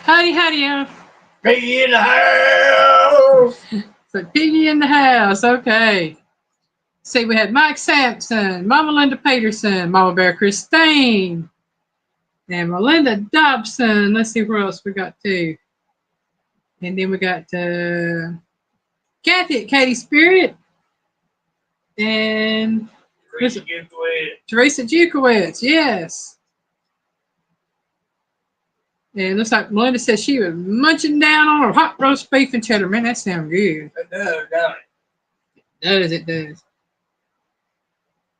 Howdy, howdy, Piggy in the house. So Piggy in the house. Okay. See, we had Mike Sampson, Mama Linda Peterson, Mama Bear Christine, and Melinda Dobson. Let's see where else we got too. And then we got Kathy at Katie Spirit and Teresa Jukowitz. Yes. And looks like Melinda said she was munching down on her hot roast beef and cheddar. Man, that sounds good. It does, don't it? It does.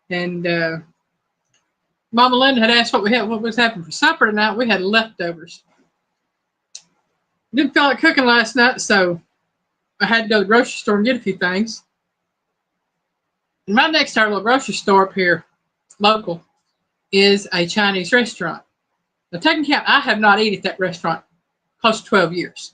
And Mama Linda had asked what was having for supper tonight. We had leftovers. Didn't feel like cooking last night, so I had to go to the grocery store and get a few things. And right next to our little grocery store up here, local, is a Chinese restaurant. Now, taking account, I have not eaten at that restaurant close to 12 years.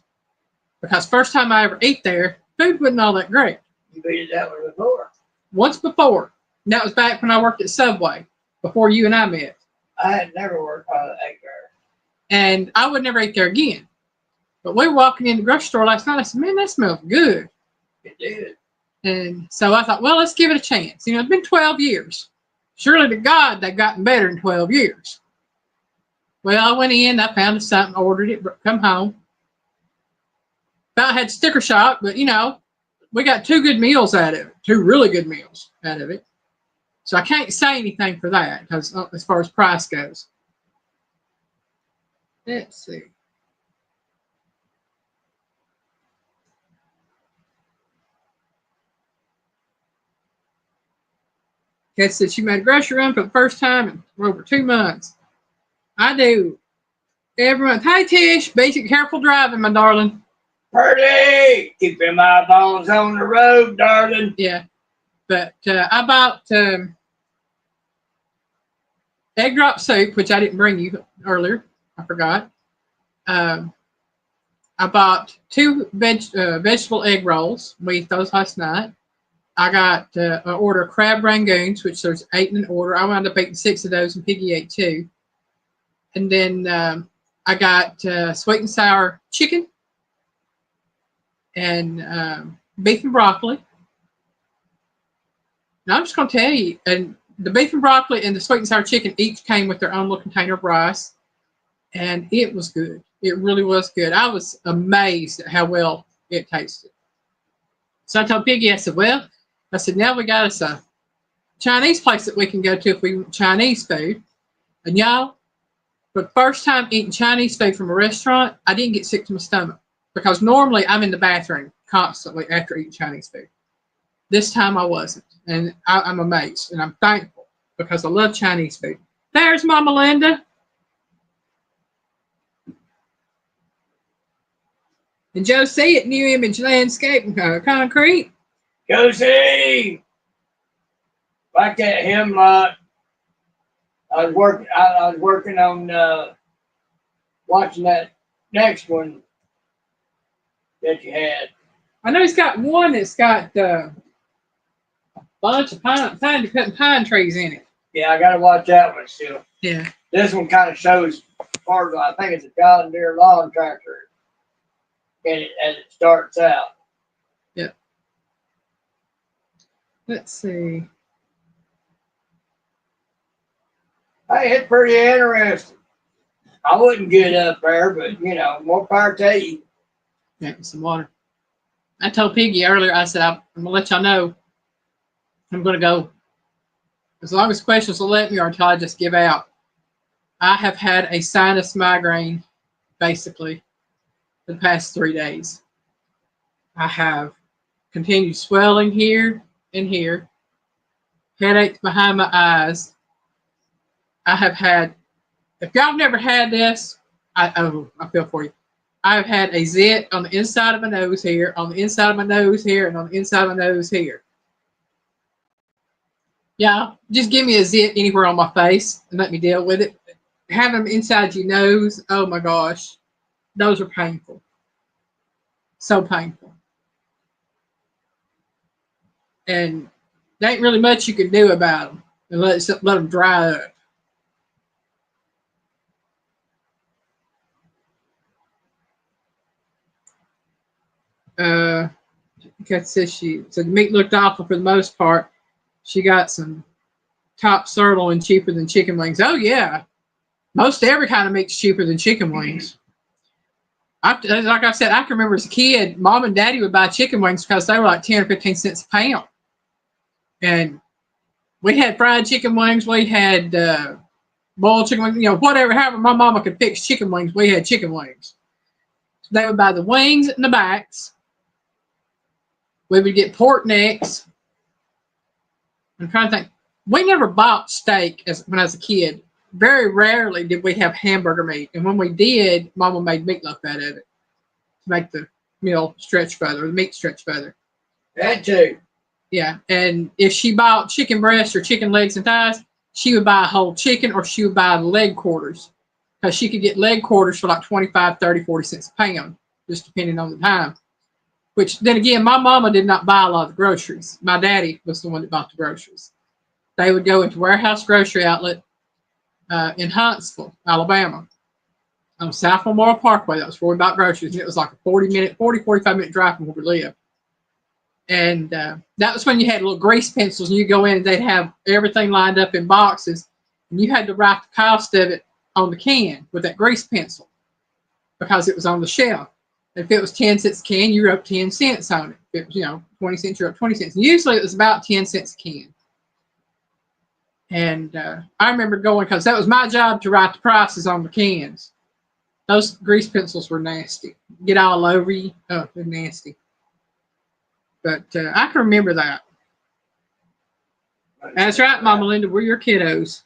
Because first time I ever ate there, food wasn't all that great. You beat that one before. Once before. And that was back when I worked at Subway, before you and I met. I had never worked on an egg there. And I would never eat there again. But we were walking in the grocery store last night. I said, man, that smells good. It did. And so I thought, well, let's give it a chance. You know, it's been 12 years. Surely to God, they've gotten better in 12 years. Well, I went in, I found something, ordered it, come home. About had sticker shock, but, you know, we got 2 good meals out of it. 2 really good meals out of it. So I can't say anything for that, because as far as price goes. Let's see. Kat said she made a grocery run for the first time in over 2 months. I do every month. Hi, Tish. Basic careful driving, my darling. Purdy, keep them eyeballs on the road, darling. Yeah. But I bought egg drop soup, which I didn't bring you earlier. I forgot. I bought 2 vegetable egg rolls. We ate those last night. I got an order of crab rangoons, which there's 8 in an order. I wound up eating 6 of those, and Piggy ate 2. And then I got sweet and sour chicken and beef and broccoli. Now, I'm just going to tell you, and the beef and broccoli and the sweet and sour chicken each came with their own little container of rice, and it was good. It really was good. I was amazed at how well it tasted. So I told Piggy, I said, now we got us a Chinese place that we can go to if we want Chinese food. And y'all, for the first time eating Chinese food from a restaurant, I didn't get sick to my stomach. Because normally I'm in the bathroom constantly after eating Chinese food. This time I wasn't. And I'm amazed. And I'm thankful because I love Chinese food. There's Mama Linda. And Josie at New Image Landscape and Concrete. Josie! Like at him, I was working on watching that next one that you had. I know he's got one that's got a bunch of pine trees in it. Yeah, I got to watch that one still. Yeah. This one kind of shows part of, I think it's a John Deere lawn tractor as it starts out. Yeah. Let's see. Hey, it's pretty interesting. I wouldn't get up there, but, you know, more power to you. Yeah, some water. I told Piggy earlier, I said, I'm going to let y'all know I'm going to go as long as questions will let me or until I just give out. I have had a sinus migraine, basically, for the past 3 days. I have continued swelling here and here, headaches behind my eyes. I have had, if y'all have never had this, I feel for you. I've had a zit on the inside of my nose here, on the inside of my nose here, and on the inside of my nose here. Yeah, just give me a zit anywhere on my face and let me deal with it. Have them inside your nose, oh my gosh, those are painful. So painful. And there ain't really much you can do about them and let them dry up. Kat says she said the meat looked awful for the most part. She got some top sirloin cheaper than chicken wings. Oh yeah, most every kind of meat's cheaper than chicken wings. Like I said, I can remember as a kid, Mom and Daddy would buy chicken wings because they were like 10 or 15 cents a pound. And we had fried chicken wings. We had boiled chicken wings. Whatever. However, my mama could fix chicken wings. We had chicken wings. So they would buy the wings and the backs. We would get pork necks. I'm trying to think. We never bought steak when I was a kid. Very rarely did we have hamburger meat. And when we did, Mama made meatloaf out of it to make the meal stretch further, the meat stretch further. That too. Yeah. And if she bought chicken breasts or chicken legs and thighs, she would buy a whole chicken or she would buy leg quarters. Because she could get leg quarters for like 25, 30, 40 cents a pound, just depending on the time. Which, then again, my mama did not buy a lot of the groceries. My daddy was the one that bought the groceries. They would go into Warehouse Grocery Outlet in Huntsville, Alabama, on South Memorial Parkway. That was where we bought groceries. And it was like a 45-minute drive from where we lived. And that was when you had little grease pencils, and you go in and they'd have everything lined up in boxes. And you had to write the cost of it on the can with that grease pencil because it was on the shelf. If it was 10 cents a can, you wrote 10 cents on it. If it was, 20 cents, you wrote 20 cents. And usually it was about 10 cents a can. And I remember going, because that was my job to write the prices on the cans. Those grease pencils were nasty. Get all over you. Oh, they're nasty. But I can remember that. That's right, Mama Linda. We're your kiddos.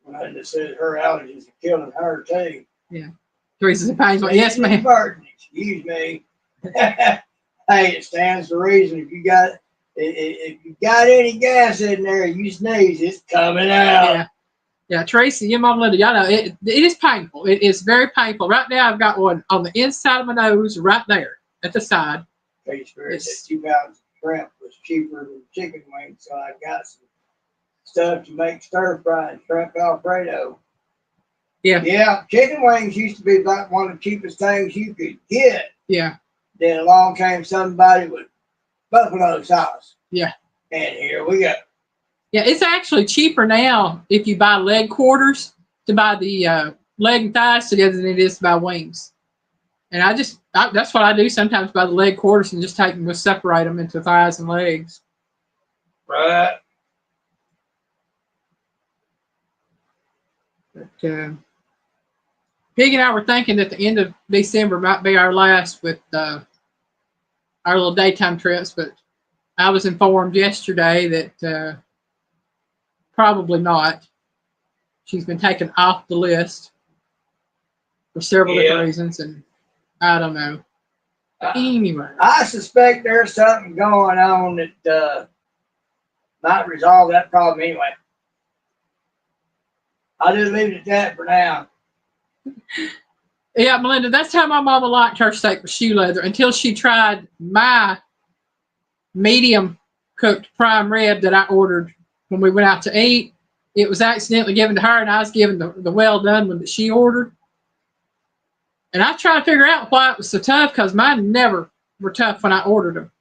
Linda said her allergies are killing her too. Yeah. Teresa's painful. Yes, ma'am. Excuse me. Hey, it stands to reason. If you got any gas in there, you sneeze, it's coming out. Yeah. Yeah, Tracy, your Mama Linda, y'all know it is painful. It is very painful. Right now, I've got one on the inside of my nose, right there at the side. Tracy said 2 pounds of shrimp was cheaper than chicken wings, so I got some stuff to make stir fry and shrimp Alfredo. Yeah. Yeah, chicken wings used to be like one of the cheapest things you could get. Yeah. Then along came somebody with buffalo sauce. Yeah. And here we go. Yeah, it's actually cheaper now if you buy leg quarters to buy the leg and thighs together than it is to buy wings. And that's what I do sometimes, buy the leg quarters and just take them and separate them into thighs and legs. Right. But Pig and I were thinking that the end of December might be our last with our little daytime trips, but I was informed yesterday that probably not. She's been taken off the list for several different reasons, and I don't know. Anyway. I suspect there's something going on that might resolve that problem anyway. I'll just leave it at that for now. Yeah, Melinda, that's how my mama liked her steak with shoe leather until she tried my medium cooked prime rib that I ordered when we went out to eat. It was accidentally given to her, and I was given the well done one that she ordered. And I tried to figure out why it was so tough, because mine never were tough when I ordered them.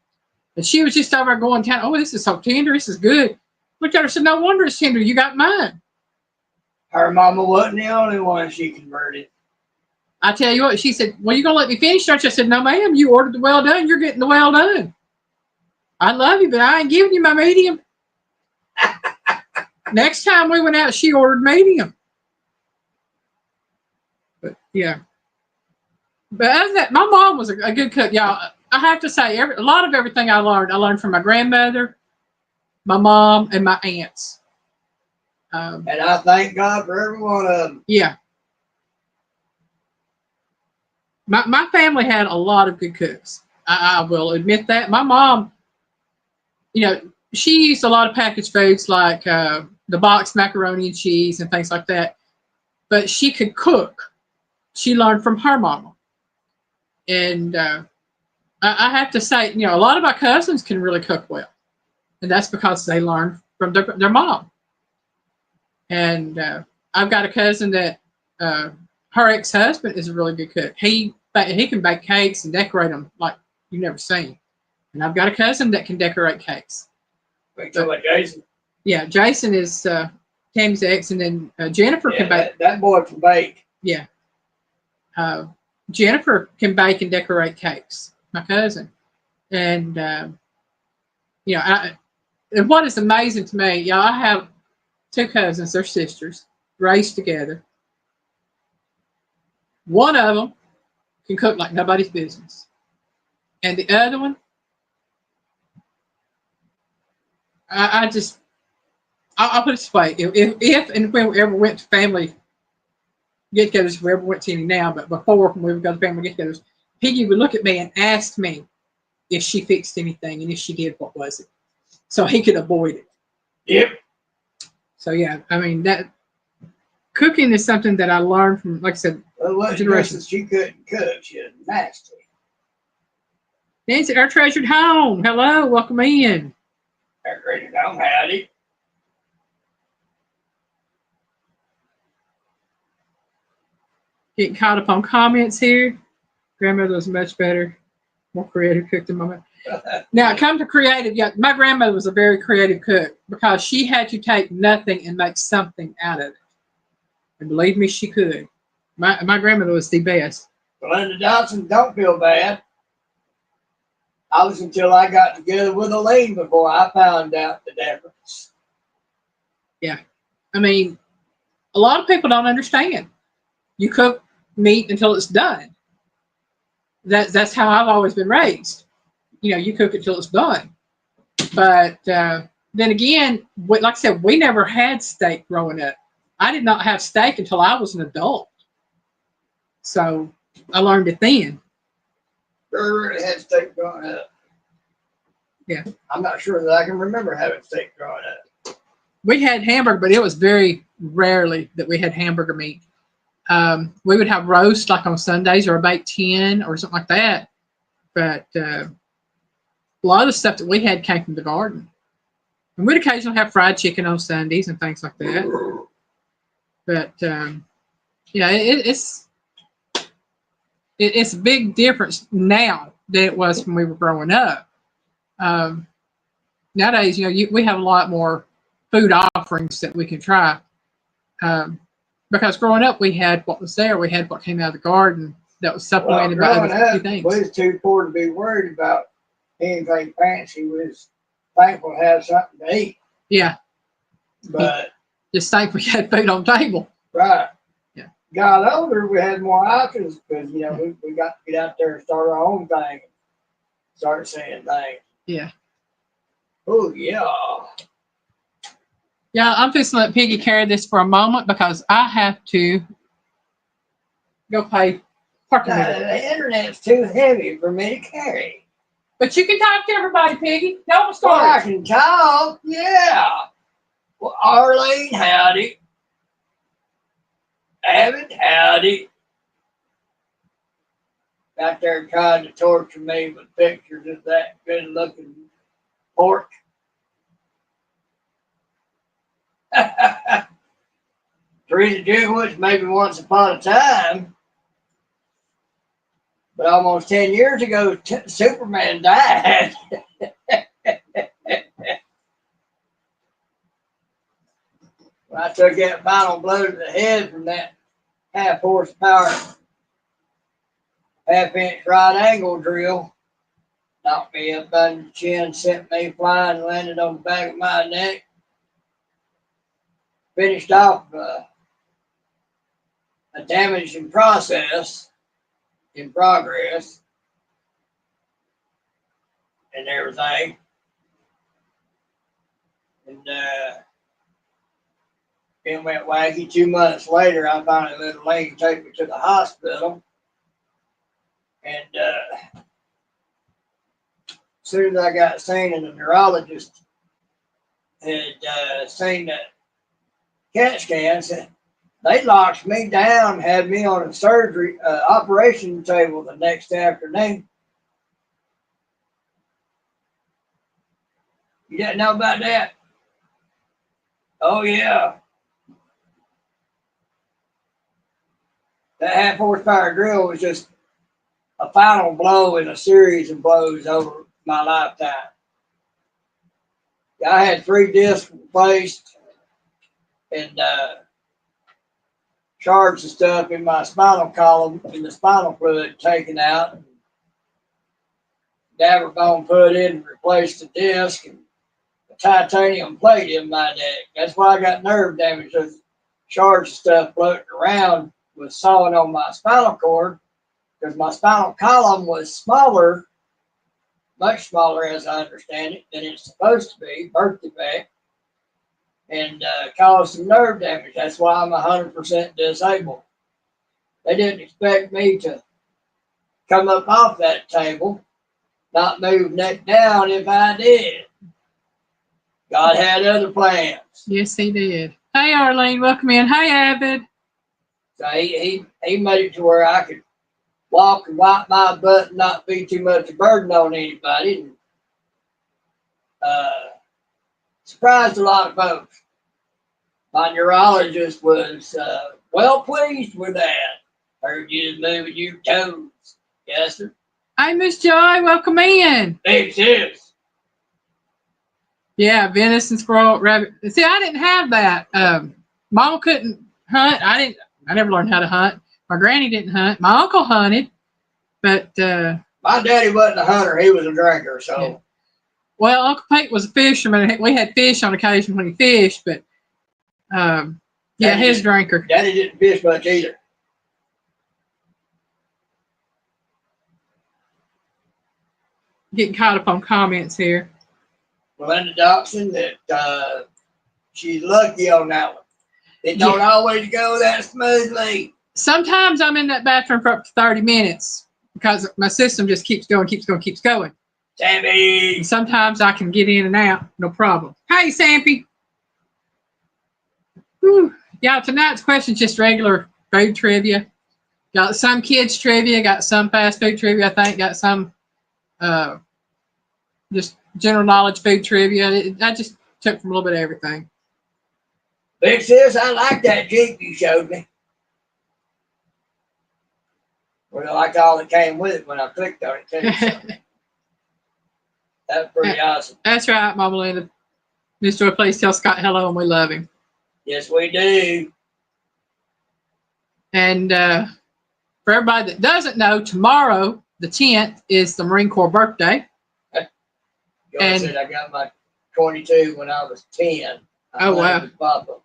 And she was just over going down, oh, this is so tender, this is good. Looked at her and said, no wonder it's tender, you got mine. Her mama wasn't the only one she converted. I tell you what, she said, well, you going to let me finish, aren't you? I said, no, ma'am, you ordered the well done, you're getting the well done. I love you, but I ain't giving you my medium. Next time we went out, she ordered medium. But, yeah. But other than that, my mom was a good cook, y'all. I have to say, a lot of everything I learned from my grandmother, my mom, and my aunts. And I thank God for every one of them. Yeah. My family had a lot of good cooks. I will admit that. My mom, she used a lot of packaged foods like the boxed macaroni and cheese and things like that. But she could cook. She learned from her mama. And I have to say, a lot of my cousins can really cook well. And that's because they learned from their mom. And I've got a cousin that her ex-husband is a really good cook. He can bake cakes and decorate them like you've never seen. And I've got a cousin that can decorate cakes. Wait, talking about Jason? Yeah, Jason is Tammy's ex, and then Jennifer can bake. That boy can bake. Yeah. Jennifer can bake and decorate cakes, my cousin. And, you know, and what is amazing to me, y'all, I have two cousins, they're sisters, raised together. One of them can cook like nobody's business. And the other one, I'll put it this way. If and when we ever went to family get-togethers, if we ever went to any now, but before when we would go to family get-togethers, Piggy would look at me and ask me if she fixed anything, and if she did, what was it? So he could avoid it. Yep. So yeah, I mean that cooking is something that I learned from, like I said, well, what generations. She couldn't cook. She was nasty. Nancy, our treasured home. Hello, welcome in. Our treasured home, howdy. Getting caught up on comments here. Grandmother was much better, more creative cook than mama. Now, come to creative. Yeah, my grandmother was a very creative cook because she had to take nothing and make something out of it. And believe me, she could. My grandmother was the best. Linda Johnson, don't feel bad. I was until I got together with Elaine before I found out the difference. Yeah. I mean, a lot of people don't understand. You cook meat until it's done. That's how I've always been raised. You know, you cook it till it's done. But then again, like I said, we never had steak growing up. I did not have steak until I was an adult. So I learned it then. Really had steak growing up. Yeah. I'm not sure that I can remember having steak growing up. We had hamburger, but it was very rarely that we had hamburger meat. We would have roast like on Sundays or a baked hen or something like that. But a lot of the stuff that we had came from the garden. And we'd occasionally have fried chicken on Sundays and things like that. But, yeah, it's a big difference now than it was when we were growing up. Nowadays, you know, we have a lot more food offerings that we can try. Because growing up, we had what was there. We had what came out of the garden that was supplemented by other things. We was too poor to be worried about anything fancy. We was thankful to have something to eat. Yeah. But just thankful we had food on the table. Right. Yeah. Got older, we had more options because, you know, we got to get out there and start our own thing. Start saying things. Yeah. Oh, yeah. Yeah, I'm just going to let Piggy carry this for a moment because I have to go pay parking. The internet's too heavy for me to carry. But you can talk to everybody, Piggy. Tell them a story. Well, I can talk, yeah. Well, Arlene, howdy. Abbott, howdy. Out there trying to torture me with pictures of that good-looking pork. Teresa Jewett, maybe once upon a time. But almost 10 years ago, Superman died. When I took that final blow to the head from that half horsepower, half-inch right angle drill, knocked me up under the chin, sent me flying, landed on the back of my neck. Finished off a damaging process in progress and everything. And it went wacky. 2 months later, I finally let Elaine take me to the hospital. And as soon as I got seen, and the neurologist had seen that CAT scan, they locked me down, had me on a surgery operation table the next afternoon. You didn't know about that? Oh, yeah. That half horsepower drill was just a final blow in a series of blows over my lifetime. I had 3 discs replaced and shards of stuff in my spinal column and the spinal fluid taken out. Dabber bone put in and replaced the disc and a titanium plate in my neck. That's why I got nerve damage. Those shards of stuff floating around was sawing on my spinal cord because my spinal column was smaller, much smaller as I understand it, than it's supposed to be, birth defect, and caused some nerve damage. That's why I'm 100% disabled. They didn't expect me to come up off that table, not move neck down if I did. God had other plans. Yes, he did. Hey, Arlene, welcome in. Hey, Avid. So he made it to where I could walk and wipe my butt and not be too much a burden on anybody. And, surprised a lot of folks. My neurologist was well pleased with that. Heard you moving your toes. Yes, sir. Hey, Miss Joy, welcome in. Big sis. Yeah, venison, squirrel, rabbit. See, I didn't have that. Mama couldn't hunt. I never learned how to hunt. My granny didn't hunt. My uncle hunted, but my daddy wasn't a hunter. He was a drinker. So, yeah. Well, Uncle Pete was a fisherman. We had fish on occasion when he fished, but yeah, his drinker. Daddy didn't fish much either. Getting caught up on comments here. Melinda Dobson, that she's lucky on that one. It don't always go that smoothly. Sometimes I'm in that bathroom for up to 30 minutes because my system just keeps going. Sammy. And sometimes I can get in and out, no problem. Hey, Sampy. Whew. Yeah, tonight's question is just regular food trivia. Got some kids trivia, got some fast food trivia, I think, got some just general knowledge food trivia. I just took from a little bit of everything. Big sis, I like that Jeep you showed me. Well, I liked all that came with it when I clicked on it too. So. That's pretty awesome. That's right, Mama Linda. Miss Joy, please tell Scott hello and we love him. Yes, we do. And for everybody that doesn't know, tomorrow, the 10th, is the Marine Corps birthday. And said I got my 22 when I was 10. Oh, wow. Papa.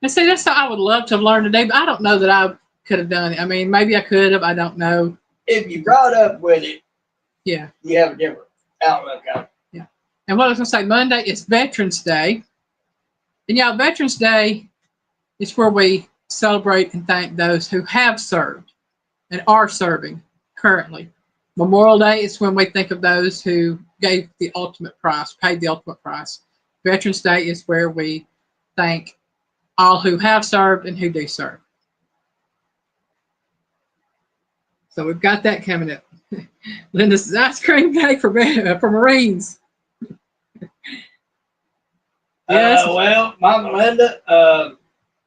And see, that's something I would love to have learned today, but I don't know that I could have done it. I mean, maybe I could have. I don't know. If you brought up with it, yeah, you have a different outlook on it. Yeah. And what I was going to say, Monday is Veterans Day. And yeah, Veterans Day is where we celebrate and thank those who have served and are serving currently. Memorial Day is when we think of those who gave the ultimate price, paid the ultimate price. Veterans Day is where we thank all who have served and who do serve. So we've got that coming up. Linda's ice cream cake for Marines. Yes. Well, Mama Linda,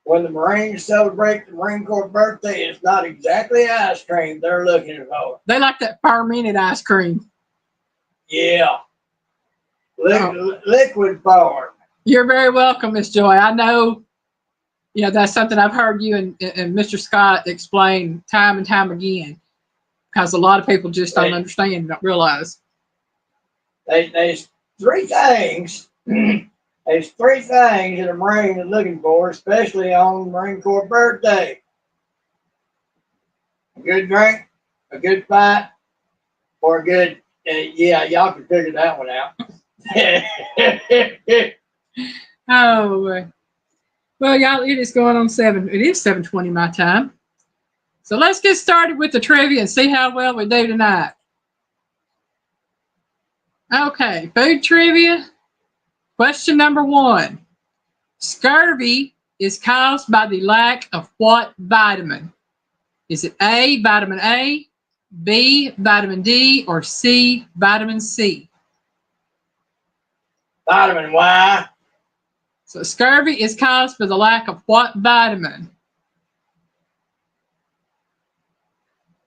when the Marines celebrate the Marine Corps birthday, it's not exactly ice cream they're looking for. They like that fermented ice cream. Yeah. Liquid form. You're very welcome, Miss Joy. I know, that's something I've heard you and Mr. Scott explain time and time again, because a lot of people just don't understand, don't realize. There's 3 things. There's 3 things that a Marine is looking for, especially on Marine Corps birthday. A good drink, a good fight, or a good, y'all can figure that one out. Oh, well, y'all, it is going on 7. It is 7:20 my time. So let's get started with the trivia and see how well we do tonight. Okay, food trivia. Question number 1. Scurvy is caused by the lack of what vitamin? Is it A, vitamin A, B, vitamin D, or C, vitamin C? Vitamin Y. So scurvy is caused by the lack of what vitamin?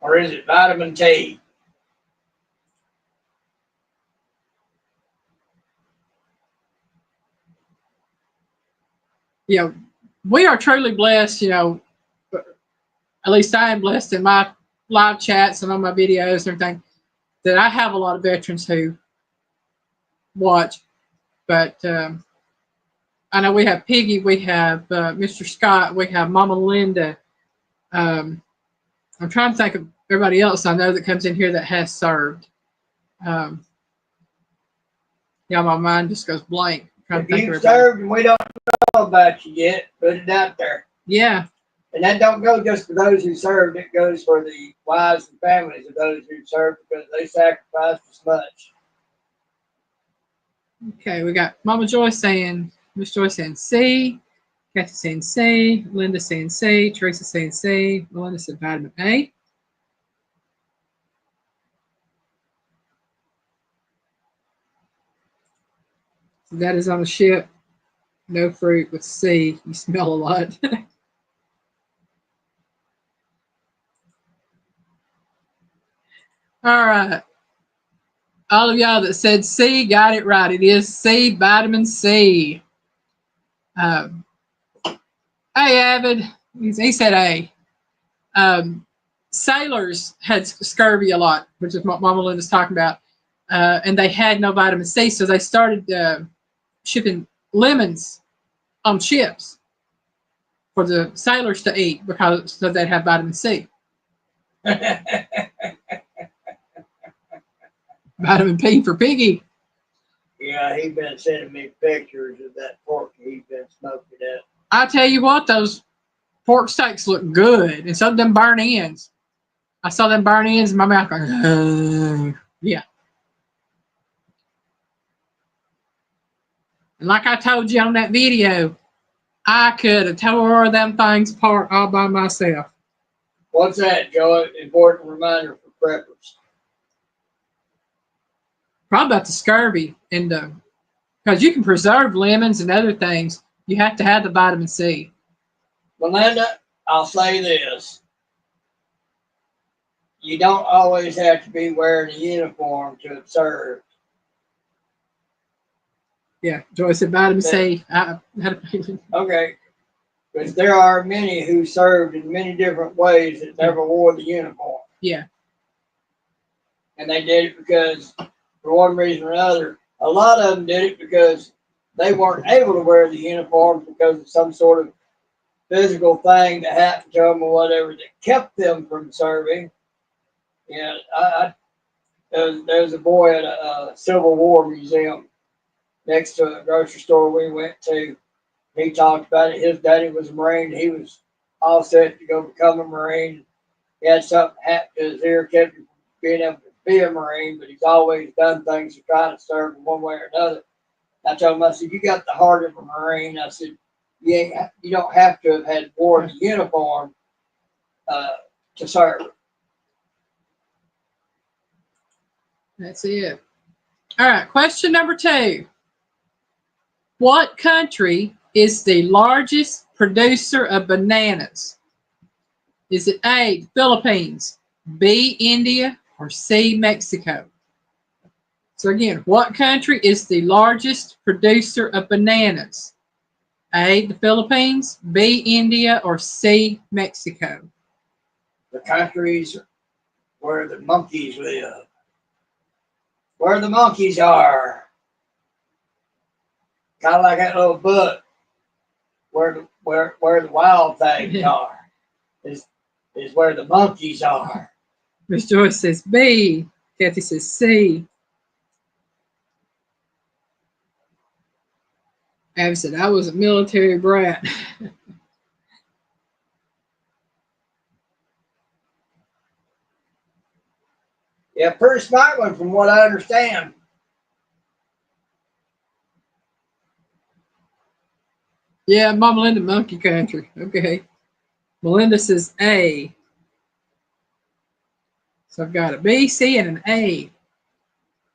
Or is it vitamin T? You know, we are truly blessed, you know, at least I am blessed in my live chats and on my videos and everything, that I have a lot of veterans who watch. But I know we have Piggy, we have Mr. Scott, we have Mama Linda. I'm trying to think of everybody else I know that comes in here that has served. Yeah, my mind just goes blank. If you've served and we don't know about you yet, put it out there. Yeah. And that don't go just for those who served. It goes for the wives and families of those who served because they sacrificed as much. Okay, we got Mama Joyce saying, Miss Joyce saying C, Kathy saying C, Linda saying C, Teresa saying C, Melinda said vitamin A. So that is on the ship. No fruit with C. You smell a lot. All right. All of y'all that said C got it right. It is C, vitamin C. Hey, Avid. He said A. Sailors had scurvy a lot, which is what Mama Linda's talking about. And they had no vitamin C, so they started shipping lemons on ships for the sailors to eat because so they'd have vitamin C. Vitamin P for Piggy. Yeah, he's been sending me pictures of that pork he's been smoking up. I tell you what, those pork steaks look good, and some of them burn ends. I saw them burn ends in my mouth going, yeah. And like I told you on that video, I could have tore them things apart all by myself. What's that, Joe? Important reminder for preppers. Probably about the scurvy, and because you can preserve lemons and other things, you have to have the vitamin C. Melinda, I'll say this. You don't always have to be wearing a uniform to observe. Yeah, Joyce said vitamin C. I had a feeling. Okay. Because there are many who served in many different ways that never wore the uniform. Yeah. And they did it because, for one reason or another, a lot of them did it because they weren't able to wear the uniform because of some sort of physical thing that happened to them or whatever that kept them from serving. Yeah, there's a boy at a Civil War museum next to a grocery store we went to. He talked about it. His daddy was a Marine. He was all set to go become a Marine. He had something happen to his ear, kept him from being able to be a Marine, but he's always done things to try to serve in one way or another. I told him, I said, you got the heart of a Marine. I said, you don't have to have had worn the uniform to serve. That's it. All right, question number 2. What country is the largest producer of bananas? Is it A, the Philippines, B, India, or C, Mexico? So again, what country is the largest producer of bananas? A, the Philippines, B, India, or C, Mexico? The countries where the monkeys live. Where the monkeys are. Kind of like that little book. Where the wild things are. Is where the monkeys are. Miss Joyce says B. Kathy says C. Abby said, I was a military brat. Yeah, pretty smart one from what I understand. Yeah, Mama Linda, monkey country. Okay. Melinda says A. So I've got a B, C, and an A.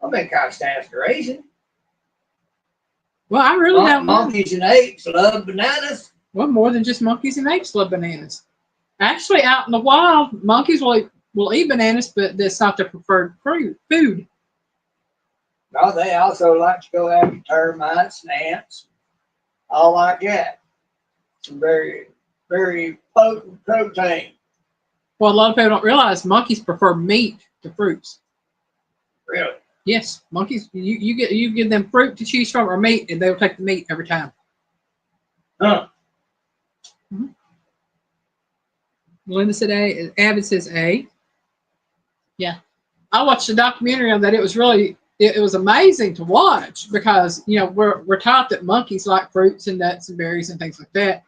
Well, that kind of stands to reason. Well, I really don't know. Monkeys and apes love bananas. Well, more than just monkeys and apes love bananas. Actually, out in the wild, monkeys will will eat bananas, but that's not their preferred food. No, they also like to go after termites and ants, all like that. Some very, very potent protein. Well, a lot of people don't realize monkeys prefer meat to fruits. Really? Yes, monkeys. You give them fruit to choose from or meat, and they'll take the meat every time. Huh. Mm-hmm. Linda said A. Avid says A. Yeah, I watched a documentary on that. It was really it was amazing to watch because we're taught that monkeys like fruits and nuts and berries and things like that,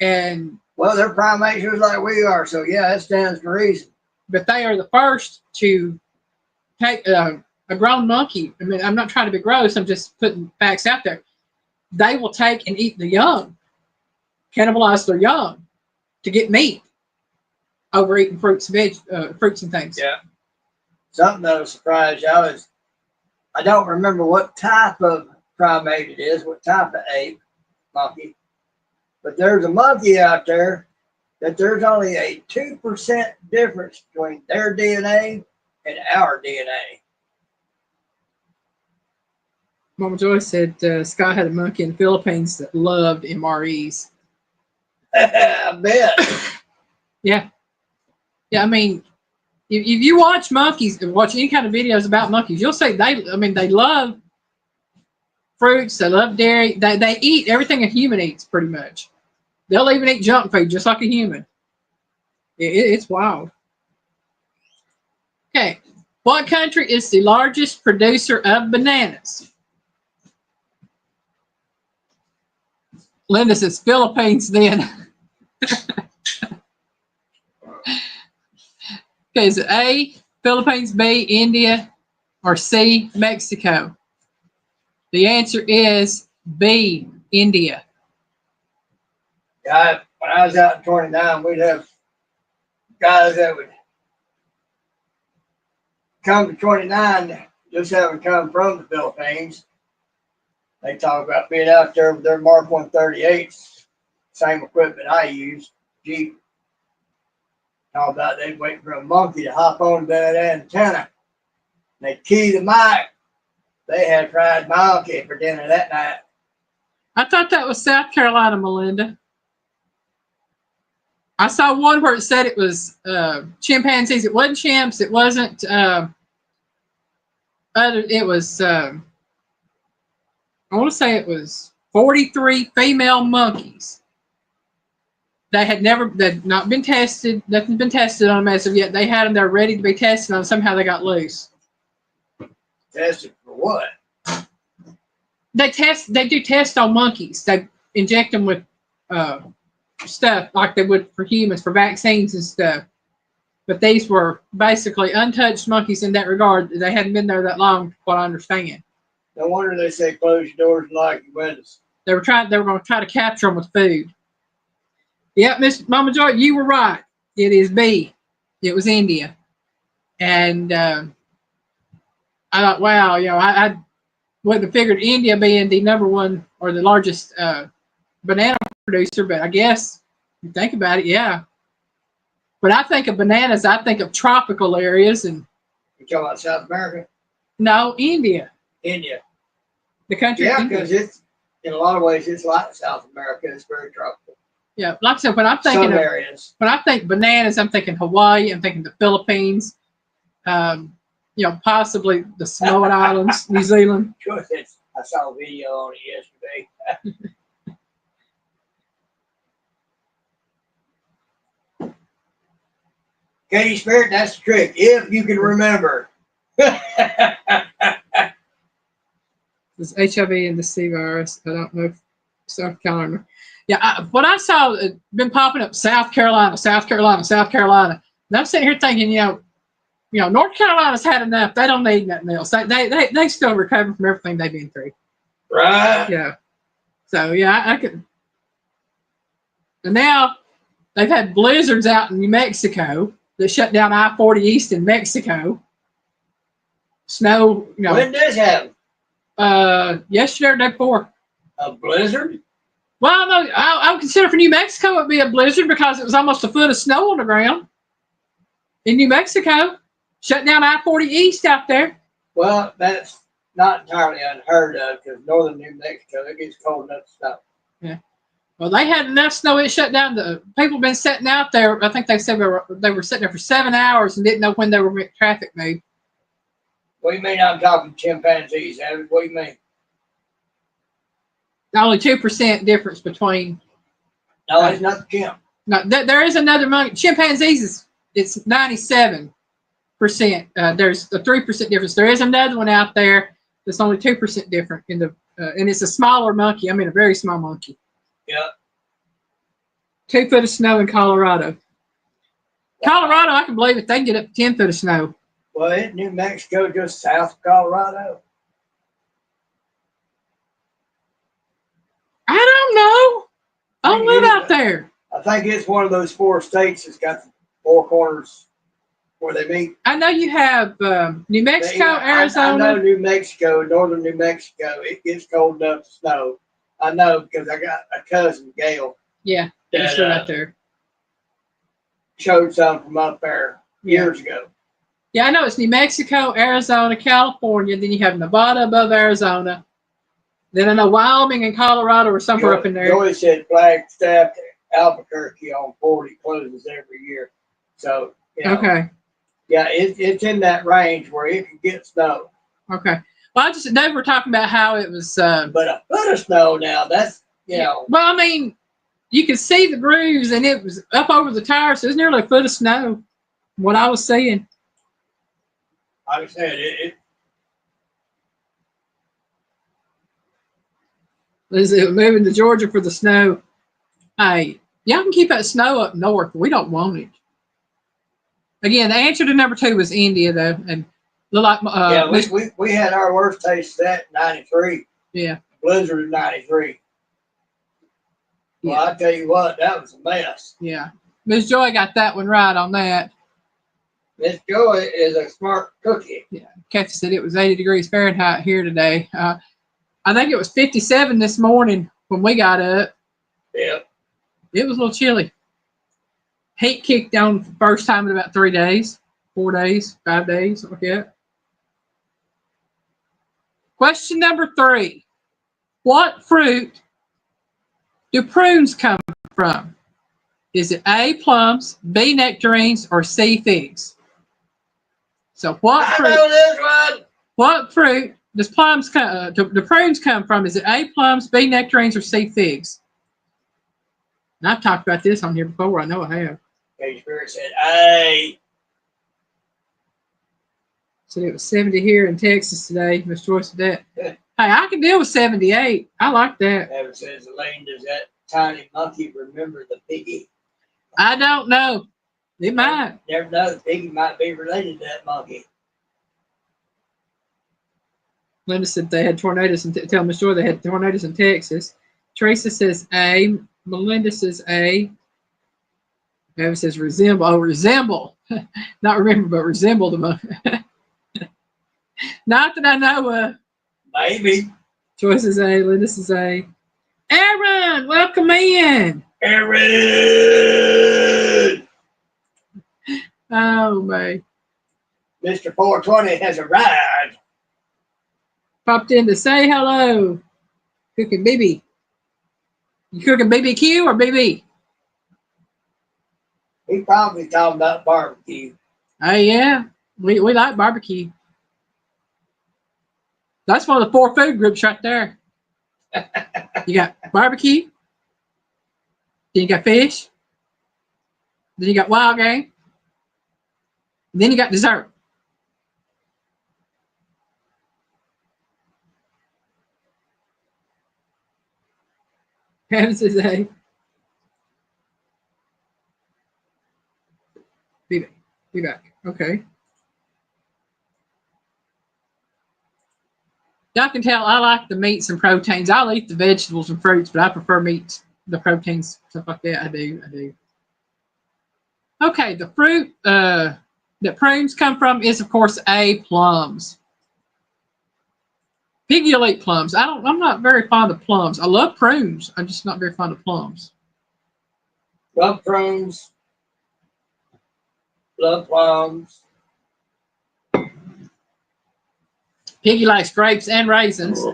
and well, they're primates just like we are, so yeah, that stands to reason. But they are the first to take a grown monkey. I mean, I'm not trying to be gross. I'm just putting facts out there. They will take and eat the young, cannibalize their young, to get meat over eating fruits and things. Yeah. Something that'll surprise you. I don't remember what type of primate it is, what type of ape monkey, but there's a monkey out there that there's only a 2% difference between their DNA and our DNA. Mama Joy said Scott had a monkey in the Philippines that loved MREs. I bet. Yeah. Yeah, I mean, if you watch monkeys, watch any kind of videos about monkeys, you'll say they love fruits, they love dairy, they eat everything a human eats pretty much. They'll even eat junk food just like a human. It's wild. Okay, what country is the largest producer of bananas? Linda says Philippines then. Okay, is it A, Philippines, B, India, or C, Mexico? The answer is B, India. Yeah, when I was out in 29, we'd have guys that would come to 29 just having come from the Philippines. They talk about being out there with their Mark 138s, same equipment I use, Jeep. Talk about they'd wait for a monkey to hop on that antenna. They'd key the mic. They had fried monkey for dinner that night. I thought that was South Carolina, Melinda. I saw one where it said it was chimpanzees. It wasn't chimps. It wasn't it was I want to say it was 43 female monkeys. They'd not been tested. Nothing's been tested on them as of yet. They had them there ready to be tested on. Somehow they got loose. Tested for what? They do tests on monkeys. They inject them with stuff like they would for humans for vaccines and stuff. But these were basically untouched monkeys in that regard. They hadn't been there that long, what I understand. No wonder they say close your doors and lock your windows. They were going to try to capture them with food. Yep, Miss Mama Joy, you were right. It is B. It was India. And I thought, wow, I wouldn't have figured India being the number one or the largest banana producer, but I guess you think about it, yeah. When I think of bananas, I think of tropical areas and. You talking about South America? No, India. India. The country. Yeah, because it's in a lot of ways it's like South America. It's very tropical. Yeah, like I said, when I'm thinking some areas. When I think bananas, I'm thinking Hawaii. I'm thinking the Philippines. Possibly the Samoan Islands, New Zealand. I saw a video on it yesterday. Katie Spirit, that's the trick. If you can remember. This HIV and the C virus. I don't know if South Carolina. Yeah, what I saw been popping up South Carolina. And I'm sitting here thinking, North Carolina's had enough. They don't need nothing else. They still recover from everything they've been through. Right. Yeah. So yeah, I could. And now they've had blizzards out in New Mexico that shut down I-40 East in Mexico. Snow. When did this happen? Yesterday or day before. A blizzard? Well, no, I would consider for New Mexico it would be a blizzard because it was almost a foot of snow on the ground. in New Mexico, shut down I-40 East out there. Well, that's not entirely unheard of because northern New Mexico, it gets cold enough to snow. Yeah. Well, they had enough snow. It shut down. The people been sitting out there. I think they said they were sitting there for 7 hours and didn't know when they were going to traffic move. What do you mean I'm talking chimpanzees? What do you mean? Only 2% difference between. No, it's not the chimp. No, there is another monkey. Chimpanzees it's 97%. There's a 3% difference. There is another one out there that's only 2% different in the, and it's a smaller monkey. I mean, a very small monkey. Yeah. 2 foot of snow in Colorado. Colorado, I can believe it. They can get up to 10 foot of snow. Well, isn't New Mexico just south of Colorado? I don't know. I don't live out there. I think it's one of those 4 states that's got the 4 corners where they meet. I know you have New Mexico, Arizona. I know New Mexico, northern New Mexico, it gets cold enough to snow. I know because I got a cousin, Gail. Yeah, that's right there. Showed some from up there years ago. Yeah, I know it's New Mexico, Arizona, California. Then you have Nevada above Arizona. Then I know Wyoming and Colorado are somewhere up in there. You always said Flagstaff, Albuquerque on 40 closes every year. So, you know, okay. Yeah, it's in that range where it can get snow. Okay. Well, they were talking about how it was. But a foot of snow now, that's, you know. Well, I mean, you could see the grooves and it was up over the tires. So it was nearly a foot of snow, what I was seeing. Like I said, it Is it moving to Georgia for the snow? Hey, y'all can keep that snow up north. We don't want it. Again, the answer to number 2 was India, though, and look like yeah, we had our worst taste of that in '93. Yeah, blizzard in '93. Well, I tell you what, that was a mess. Yeah, Miss Joy got that one right on that. Miss Joy is a smart cookie. Yeah, Kathy said it was 80 degrees Fahrenheit here today. I think it was 57 this morning when we got up. Yeah. It was a little chilly. Heat kicked on for the first time in about 3 days, 4 days, 5 days, something like that. Question number 3. What fruit do prunes come from? Is it A, plums, B, nectarines, or C, figs? So what fruit? I know this one. What fruit does do prunes come from? Is it A, plums, B, nectarines, or C, figs? And I've talked about this on here before. I know I have. Katie Spirit said, "Hey." So it was 70 here in Texas today. Miss Joyce said that. Hey, I can deal with 78. I like that. Evan says, "Elaine, does that tiny monkey remember the piggy?" I don't know. It might. Never know. The piggy might be related to that monkey. Linda said they had tornadoes and tell Miss Joy they had tornadoes in Texas. Teresa says A. Melinda says A. Evan says resemble. Oh, resemble. Not remember, but resemble the monkey. Not that I know of. Maybe. Joyce is A. Linda says A. Aaron, welcome in. Aaron! Oh, man. Mr. 420 has arrived. Popped in to say hello. Cooking BB. You cooking BBQ or BB? He probably talking about barbecue. Oh, yeah. We like barbecue. That's one of the 4 food groups right there. You got barbecue. Then you got fish. Then you got wild game. Then you got dessert. Kevin says, hey. Be back. Okay. Y'all can tell I like the meats and proteins. I'll eat the vegetables and fruits, but I prefer meats, the proteins, stuff like that. I do. Okay, the fruit that prunes come from is, of course, A, plums. Piggy will eat plums. I'm not very fond of plums. I love prunes. I'm just not very fond of plums. Love prunes. Love plums. Piggy likes grapes and raisins.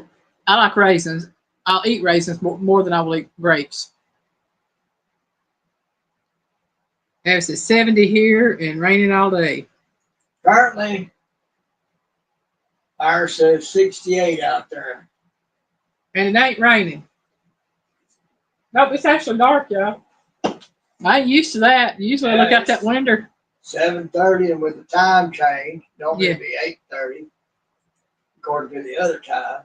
I like raisins. I'll eat raisins more than I will eat grapes. There's a 70 here and raining all day. Currently, ours says 68 out there. And it ain't raining. Nope, it's actually dark, y'all. I ain't used to that. Usually I look out that window. 7:30, and with the time change, normally Yeah. it'd be 8:30, according to the other time.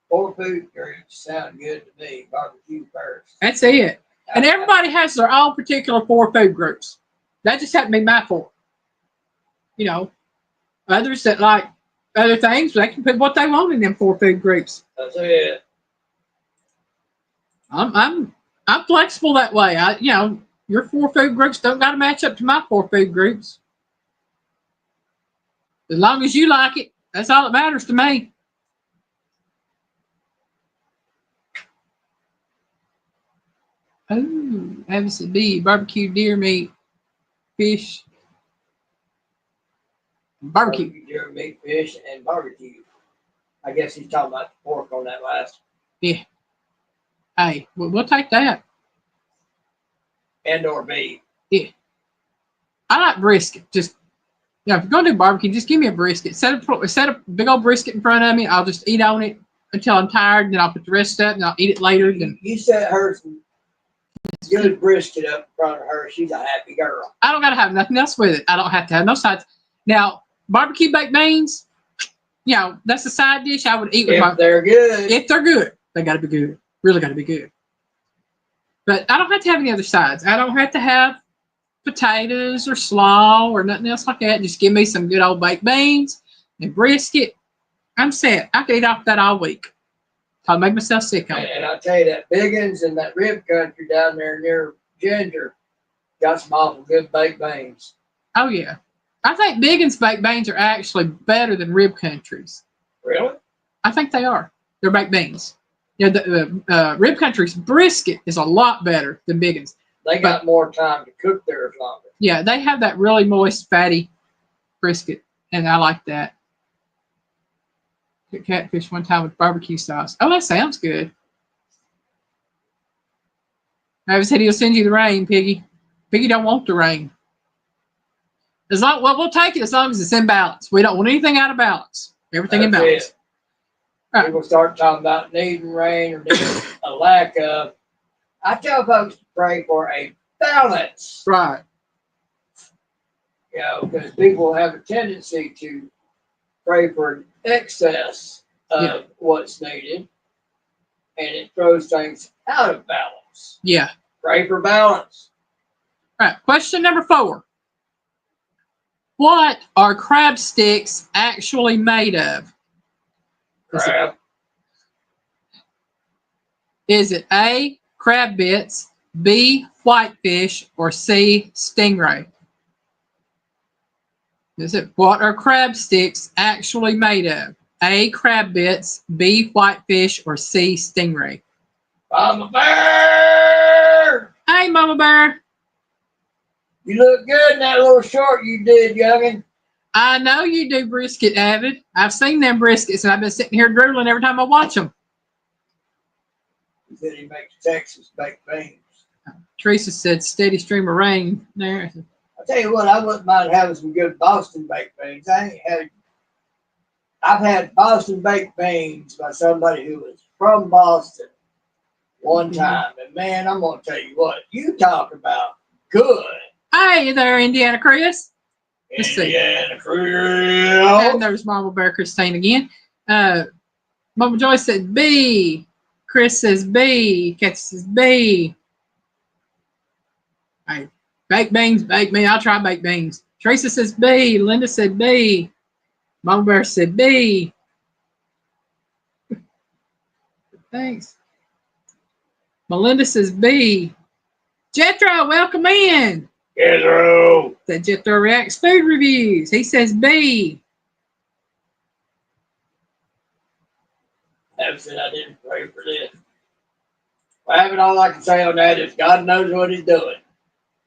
4 food groups sound good to me. Barbecue first. That's it. And everybody has their own particular 4 food groups. That just happened to be my 4. You know, others that like other things, they can put what they want in them 4 food groups. That's it. I'm flexible that way. Your 4 food groups don't got to match up to my 4 food groups. As long as you like it, that's all that matters to me. Oh, ABCB, barbecue deer meat, fish, barbecue. Deer meat, fish, and barbecue. I guess he's talking about the pork on that last. Yeah. Hey, we'll take that. And or beef. Yeah. I like brisket. Just, if you're going to do barbecue, just give me a brisket. Set a big old brisket in front of me. I'll just eat on it until I'm tired. Then I'll put the rest up and I'll eat it later. Then You set her some good brisket up in front of her. She's a happy girl. I don't got to have nothing else with it. I don't have to have no sides. Now, barbecue baked beans, that's a side dish I would eat with If they're good. If they're good, they got to be good. Really got to be good. But I don't have to have any other sides. I don't have to have potatoes or slaw or nothing else like that. Just give me some good old baked beans and brisket. I'm set. I can eat off that all week. I'll make myself sick on it. And I'll tell you that Biggins and that rib country down there near Ginger got some awful good baked beans. Oh, yeah. I think Biggins baked beans are actually better than rib countries. Really? I think they are. They're baked beans. The rib country's brisket is a lot better than Biggins. They got more time to cook theirs longer. Yeah, they have that really moist, fatty brisket, and I like that. Cooked catfish one time with barbecue sauce. Oh, that sounds good. Travis said he'll send you the rain, Piggy. Piggy don't want the rain. We'll take it as long as it's in balance. We don't want anything out of balance. Everything in balance. Right. People start talking about needing rain or needing a lack of. I tell folks to pray for a balance. Right. Because people have a tendency to pray for an excess of what's needed, and it throws things out of balance. Yeah. Pray for balance. All right. Question number 4. What are crab sticks actually made of? Crab. Is it A, crab bits, B, whitefish, or C, stingray? What are crab sticks actually made of? A, crab bits, B, whitefish, or C, stingray? Mama Bear! Hey, Mama Bear. You look good in that little short you did, youngin'. I know you do brisket, Avid. I've seen them briskets, and I've been sitting here drooling every time I watch them. He said he makes Texas baked beans. Teresa said steady stream of rain there. I'll tell you what, I wouldn't mind having some good Boston baked beans. I've had Boston baked beans by somebody who was from Boston one time. And man, I'm going to tell you what, you talk about good. Hey there, Indiana Chris. Let's see. Indiana Chris. And there's Mama Bear Christine again. Mama Joyce said B. Chris says B. Kathy says B. Hey, baked beans, baked beans. I'll try baked beans. Teresa says B. Linda said B. Mama Bear said B. Thanks. Melinda says B. Jethro, welcome in. Jethro. That Jethro reacts food reviews. He says B. I said I didn't pray for this. Well, all I can say on that is God knows what he's doing.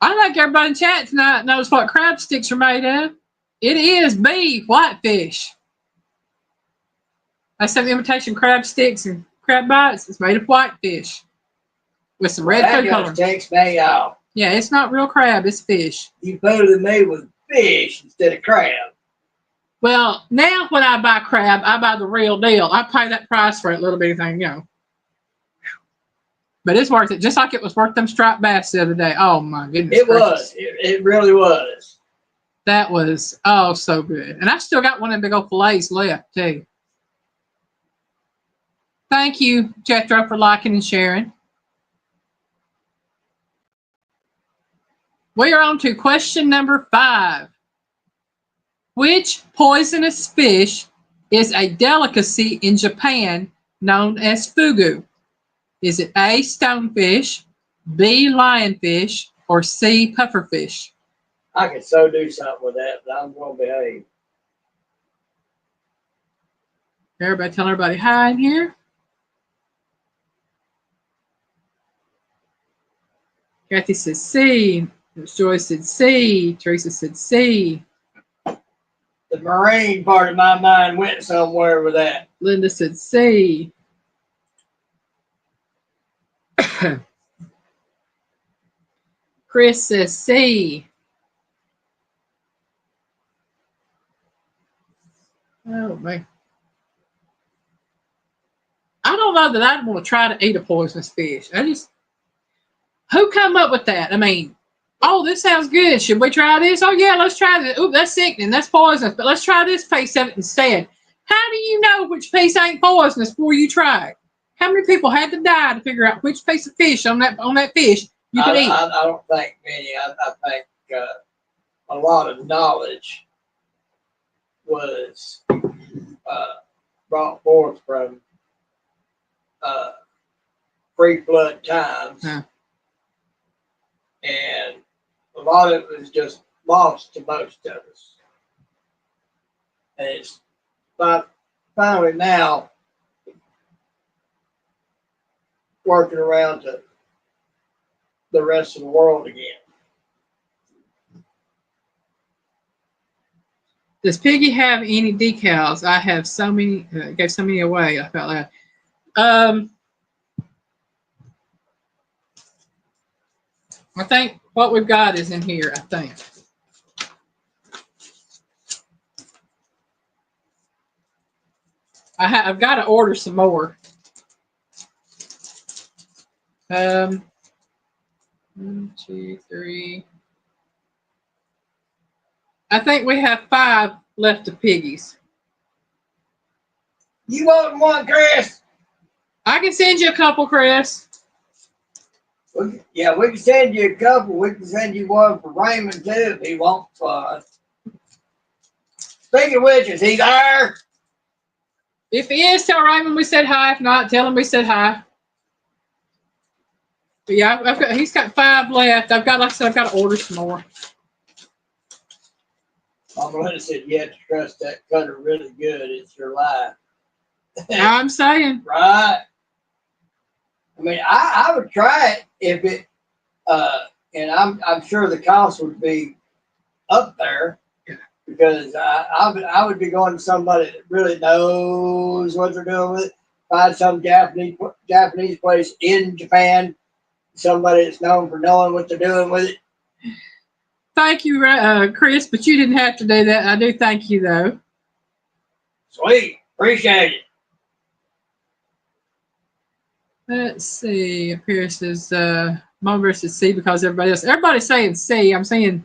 I think everybody in chat tonight knows what crab sticks are made of. It is beef whitefish. I some imitation crab sticks and crab bites. It's made of whitefish with some red food color. That just takes me off. Yeah, it's not real crab. It's fish. You fooling me with fish instead of crab. Well, now when I buy crab, I buy the real deal. I pay that price for a little bitty thing, you know. But it's worth it, just like it was worth them striped bass the other day. Oh my goodness! It was. It really was. That was so good, and I still got one of them big old fillets left too. Thank you, Jethro, for liking and sharing. We are on to question number 5. Which poisonous fish is a delicacy in Japan known as fugu? Is it A, stonefish, B, lionfish, or C, pufferfish? I could so do something with that, but I'm going to behave. Everybody tell everybody hi in here. Kathy says C. Joyce said C. Teresa said C. The marine part of my mind went somewhere with that. Linda said C. Chris says C. Oh, man. I don't know that I'd want to try to eat a poisonous fish. Who come up with that? I mean, oh, this sounds good. Should we try this? Oh, yeah, let's try this. Oh, that's sickening. That's poisonous. But let's try this piece of it instead. How do you know which piece ain't poisonous before you try it? How many people had to die to figure out which piece of fish on that fish you could eat? I don't think many. I think a lot of knowledge was brought forth from pre-flood times. Huh. And a lot of it was just lost to most of us. And it's finally now working around to the rest of the world again. Does Piggy have any decals? I have so many. Gave so many away. I felt like. I think what we've got is in here. I think. I've got to order some more. 1, 2, 3. I think we have 5 left of Piggies. You want one, Chris? I can send you a couple, Chris. Yeah, we can send you a couple. We can send you one for Raymond too if he wants one. Speaking of which, is he there? If he is, tell Raymond we said hi. If not, tell him we said hi. But yeah, he's got 5 left. Like I said, I've got to order some more. Mama Linda said you have to trust that cutter really good. It's your life. I'm saying. Right. I mean, I would try it if it, and I'm sure the cost would be up there because I would be going to somebody that really knows what they're doing with it. Find some Japanese place in Japan, somebody that's known for knowing what they're doing with it. Thank you, Chris, but you didn't have to do that. I do thank you, though. Sweet. Appreciate it. Let's see. Up here it says Mom versus C because everybody's saying C. I'm saying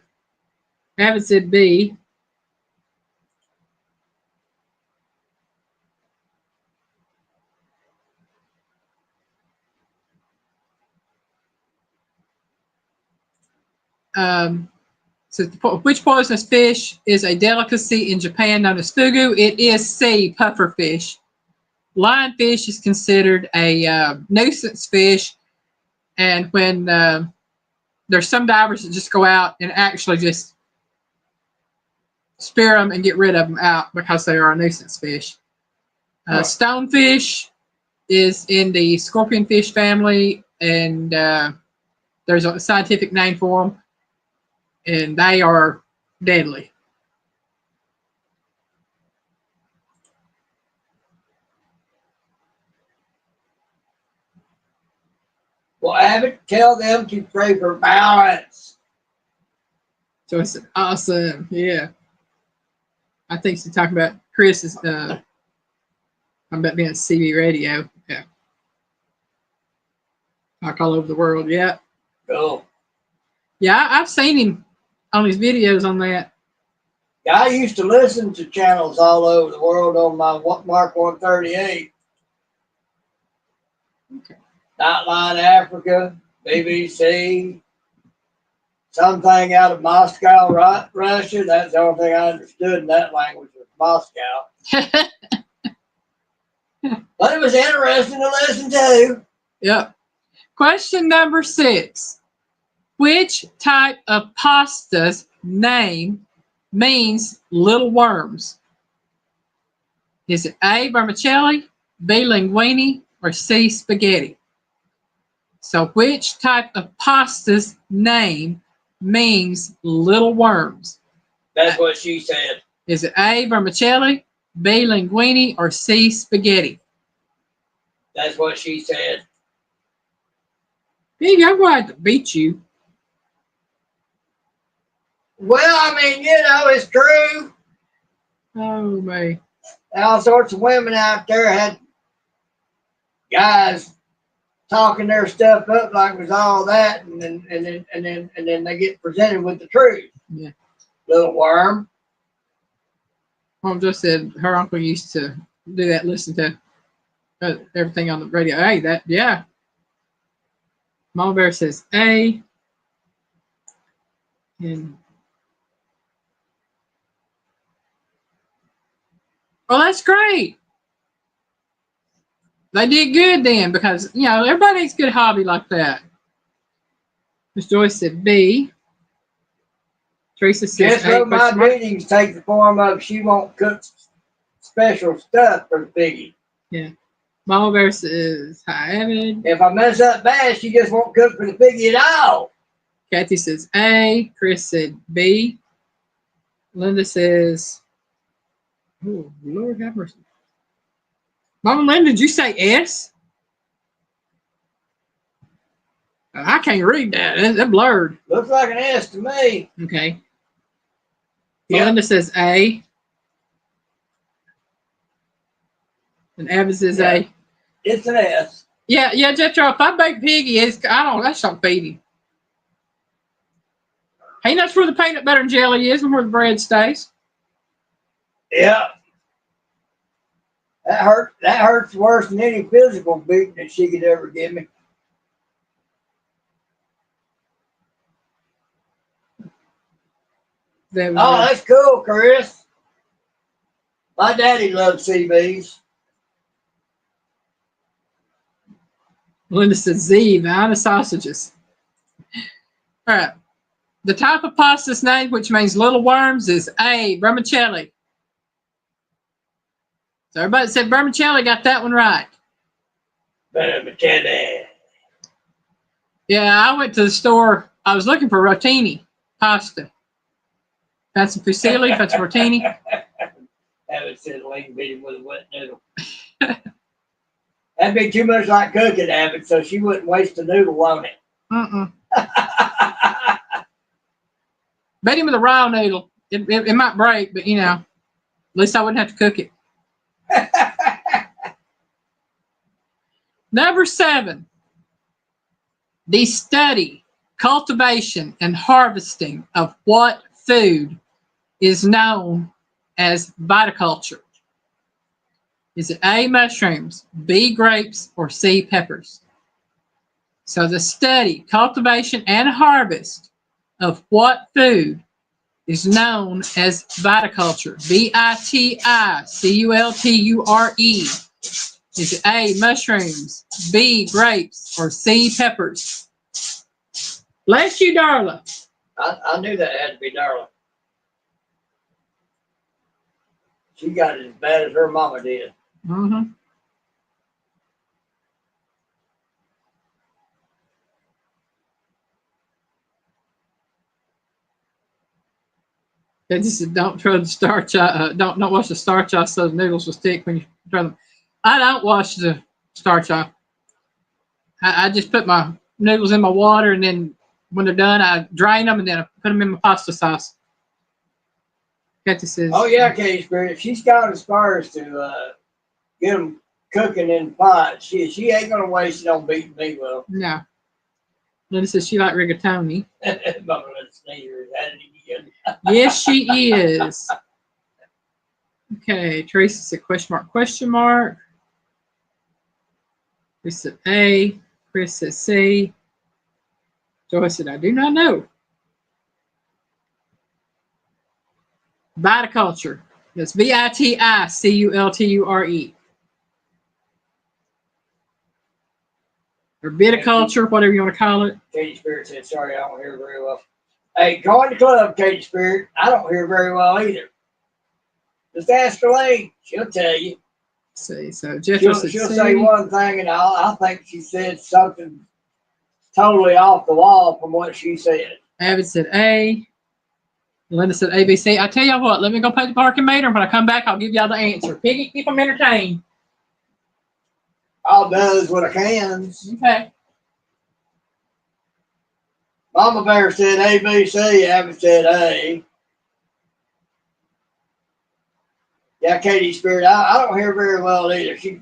I haven't said B. So which poisonous fish is a delicacy in Japan known as fugu? It is C, pufferfish. Lionfish is considered a nuisance fish, and when there's some divers that just go out and actually just spear them and get rid of them out because they are a nuisance fish. Stonefish is in the scorpionfish family, and there's a scientific name for them. and they are deadly. Well, Abbott, tell them to pray for balance. So it's awesome. Yeah. I think she's talking about Chris's about being CB radio. Yeah. Like all over the world. Yeah. Cool. Yeah, I've seen him on his videos on that. Yeah, I used to listen to channels all over the world on my Mark 138. Okay. Nightline Africa, BBC, something out of Moscow, Russia. That's the only thing I understood in that language was Moscow. But it was interesting to listen to. Yep. Question number 6. Which type of pasta's name means little worms? Is it A, vermicelli, B, linguine, or C, spaghetti? So which type of pasta's name means little worms? That's what she said. Is it A, vermicelli, B, linguine, or C, spaghetti? That's what she said. Baby, I'm going to have to beat you. Well, I mean, it's true. Oh, man. All sorts of women out there had guys talking their stuff up like it was all that, and then they get presented with the truth. Yeah. Little worm. Mom just said her uncle used to do that, listen to everything on the radio. Hey, yeah. Mama Bear says A. And well, that's great. They did good then because, everybody needs a good hobby like that. Miss Joyce said B. Teresa says Just A. what my beatings take the form of she won't cook special stuff for the piggy. Yeah. Mama Bear says hi, Evan. If I mess up bad, she just won't cook for the piggy at all. Kathy says A. Chris said B. Linda says, oh, Lord have mercy. Mama Linda, did you say S? I can't read that. That's blurred. Looks like an S to me. Okay. Yep. Linda says A. And Evan says A. It's an S. Yeah, Jetro, if I bake piggy, that's not feeding. Hey, that's where the peanut butter and jelly is and where the bread stays. Yeah. That hurts worse than any physical beating that she could ever give me. That's cool, Chris. My daddy loved CBs. Linda says Z, the sausages. All right. The type of pasta's name, which means little worms, is A, vermicelli. So everybody said vermicelli, got that one right. Vermicelli. Yeah, I went to the store. I was looking for rotini pasta. Found some fusilli, found some rotini. Haven't said lean beat him with a wet noodle. That'd be too much like cooking, Abbott, so she wouldn't waste a noodle on it. Bet him with a raw noodle. It might break, but at least I wouldn't have to cook it. Number 7. The study, cultivation, and harvesting of what food is known as viticulture? Is it A, mushrooms, B, grapes, or C, peppers? So the study, cultivation, and harvest of what food is known as viticulture? VITICULTURE. Is it A, mushrooms, B, grapes, or C, peppers? Bless you, Darla. I knew that had to be Darla. She got it as bad as her mama did. Mm-hmm. They just said, don't throw the starch. Don't wash the starch off so the noodles will stick when you throw them. I don't wash the starch off. I just put my noodles in my water, and then when they're done, I drain them and then I put them in my pasta sauce. Kathy says, Oh yeah, Katie Spirit. She's got as far as to get them cooking in the pot. She ain't gonna waste it on beating me well. no. Linda says she like rigatoni. Yes, she is. Okay, Tracy said question mark, question mark. Chris said A. Chris said C. Joyce said, I do not know. Viticulture. That's Viticulture. Or viticulture, whatever you want to call it. Katie Spirit said, sorry, I don't hear very well. Hey, join the club, Katie Spirit. I don't hear very well either. Just ask Elaine. She'll tell you. See, so Jeff she'll said say one thing, and I think she said something totally off the wall from what she said. Avid said A. Linda said ABC. I tell y'all what, let me go pay the parking meter. When I come back, I'll give y'all the answer. Piggy, keep them entertained. I'll do what I can. Okay. Mama Bear said ABC. Avid said A. Yeah, Katie Spirit. I don't hear very well either. She,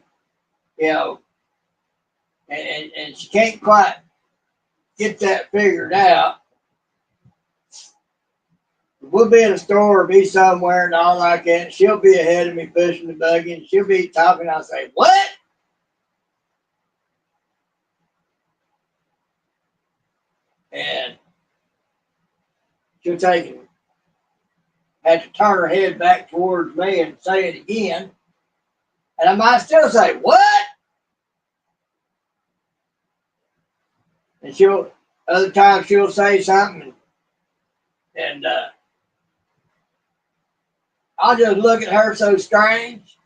and she can't quite get that figured out. We'll be in a store or be somewhere and all like that. She'll be ahead of me pushing the buggy, and she'll be talking. I'll say, what? And she'll take it. Have to turn her head back towards me and say it again. And I might still say, what? And other times she'll say something, and I'll just look at her so strange.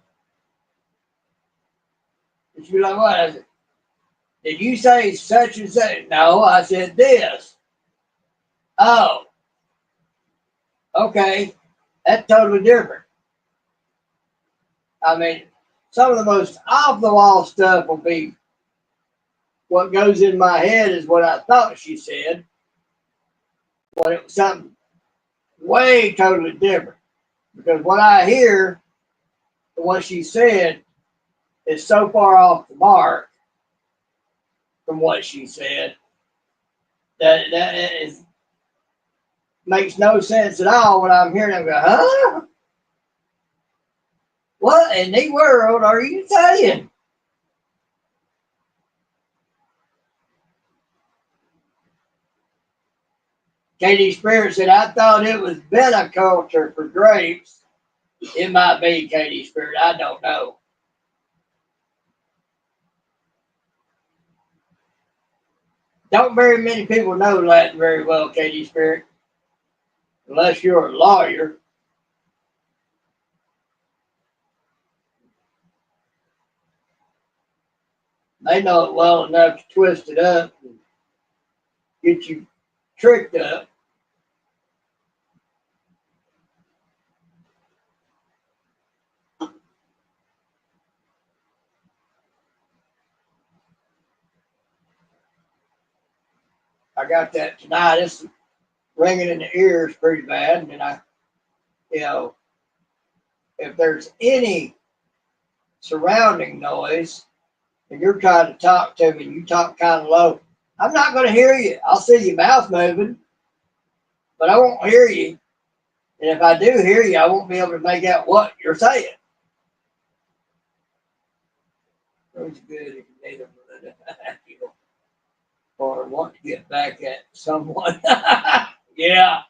And she'll be like, what? I said, did you say such and such? No, I said this. Oh, okay. That's totally different. I mean, some of the most off-the-wall stuff will be what goes in my head is what I thought she said, but it was something way totally different. Because what I hear and what she said is so far off the mark from what she said that makes no sense at all when I'm hearing them go, huh? What in the world are you saying? Katie Spirit said, I thought it was viticulture for grapes. It might be Katie Spirit. I don't know. Don't very many people know Latin very well, Katie Spirit. Unless you're a lawyer. They know it well enough to twist it up and get you tricked up. I got that tinnitus ringing in the ears pretty bad. And if there's any surrounding noise and you're trying to talk to me and you talk kind of low, I'm not going to hear you. I'll see your mouth moving, but I won't hear you. And if I do hear you, I won't be able to make out what you're saying. It's good if you need them or want to get back at someone. Yeah.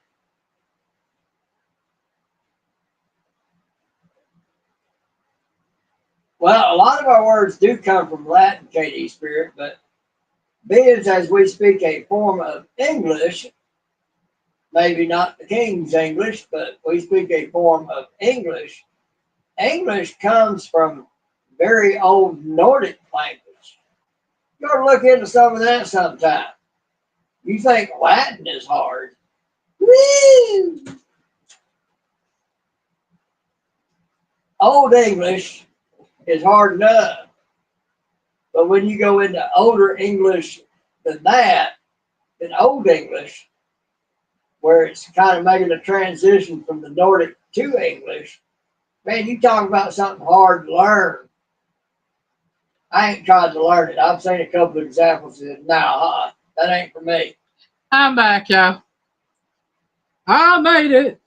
Well, a lot of our words do come from Latin, Katie Spirit, but being as we speak a form of English, maybe not the King's English, but we speak a form of English. English comes from very old Nordic language. You ought to look into some of that sometime. You think Latin is hard. Woo! Old English is hard enough. But when you go into older English than that, than Old English, where it's kind of making a transition from the Nordic to English, man, you talk about something hard to learn. I ain't tried to learn it. I've seen a couple of examples and said, nah, that ain't for me. I'm back, y'all. I made it.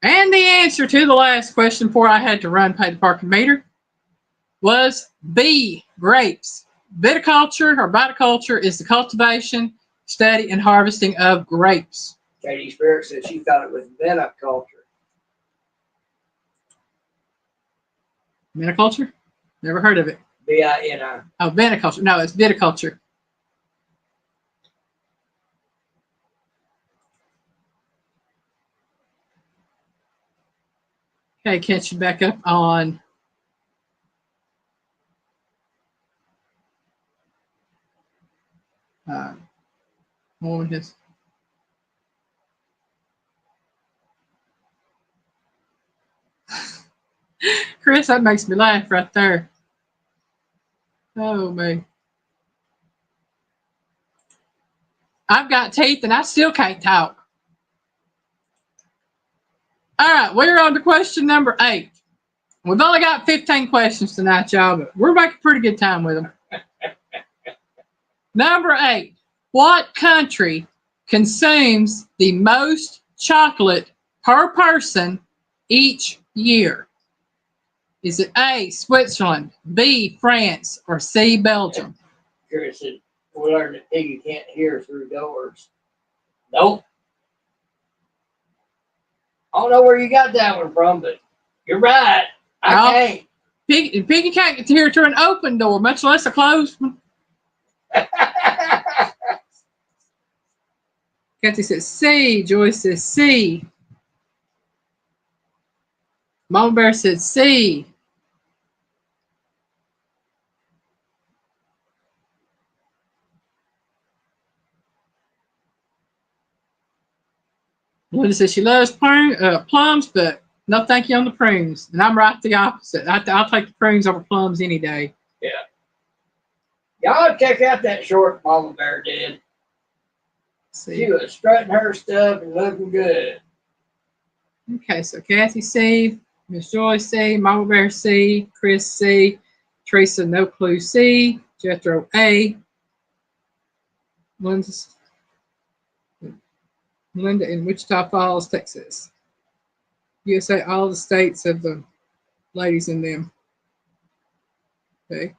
And the answer to the last question before I had to run pay the parking meter was B, grapes. Viticulture or viticulture is the cultivation, study, and harvesting of grapes. Katie Spirit said she thought it was viticulture. Viticulture? Never heard of it. V-I-N-I. Oh, viticulture. No, it's viticulture. Okay, catch you back up on his. Chris, that makes me laugh right there. Oh, man. I've got teeth and I still can't talk. All right, we're on to question number 8. We've only got 15 questions tonight, y'all, but we're making a pretty good time with them. Number 8. What country consumes the most chocolate per person each year? Is it A, Switzerland, B, France, or C, Belgium? Chris said, we learned that Piggy can't hear through doors. Nope. I don't know where you got that one from, but you're right. I can't. Piggy can't get to hear through an open door, much less a closed one. Kathy says C. Joyce says C. Mama Bear said C. Linda says she loves plums, but no thank you on the prunes. And I'm right the opposite. I'll take the prunes over plums any day. Yeah. Y'all check out that short Mama Bear did. See. She was strutting her stuff and looking good. Okay, so Kathy C, Miss Joyce C, Mama Bear C, Chris C, Teresa no clue C, Jethro A, Linda in Wichita Falls, Texas. USA, all the states have the ladies in them. Okay.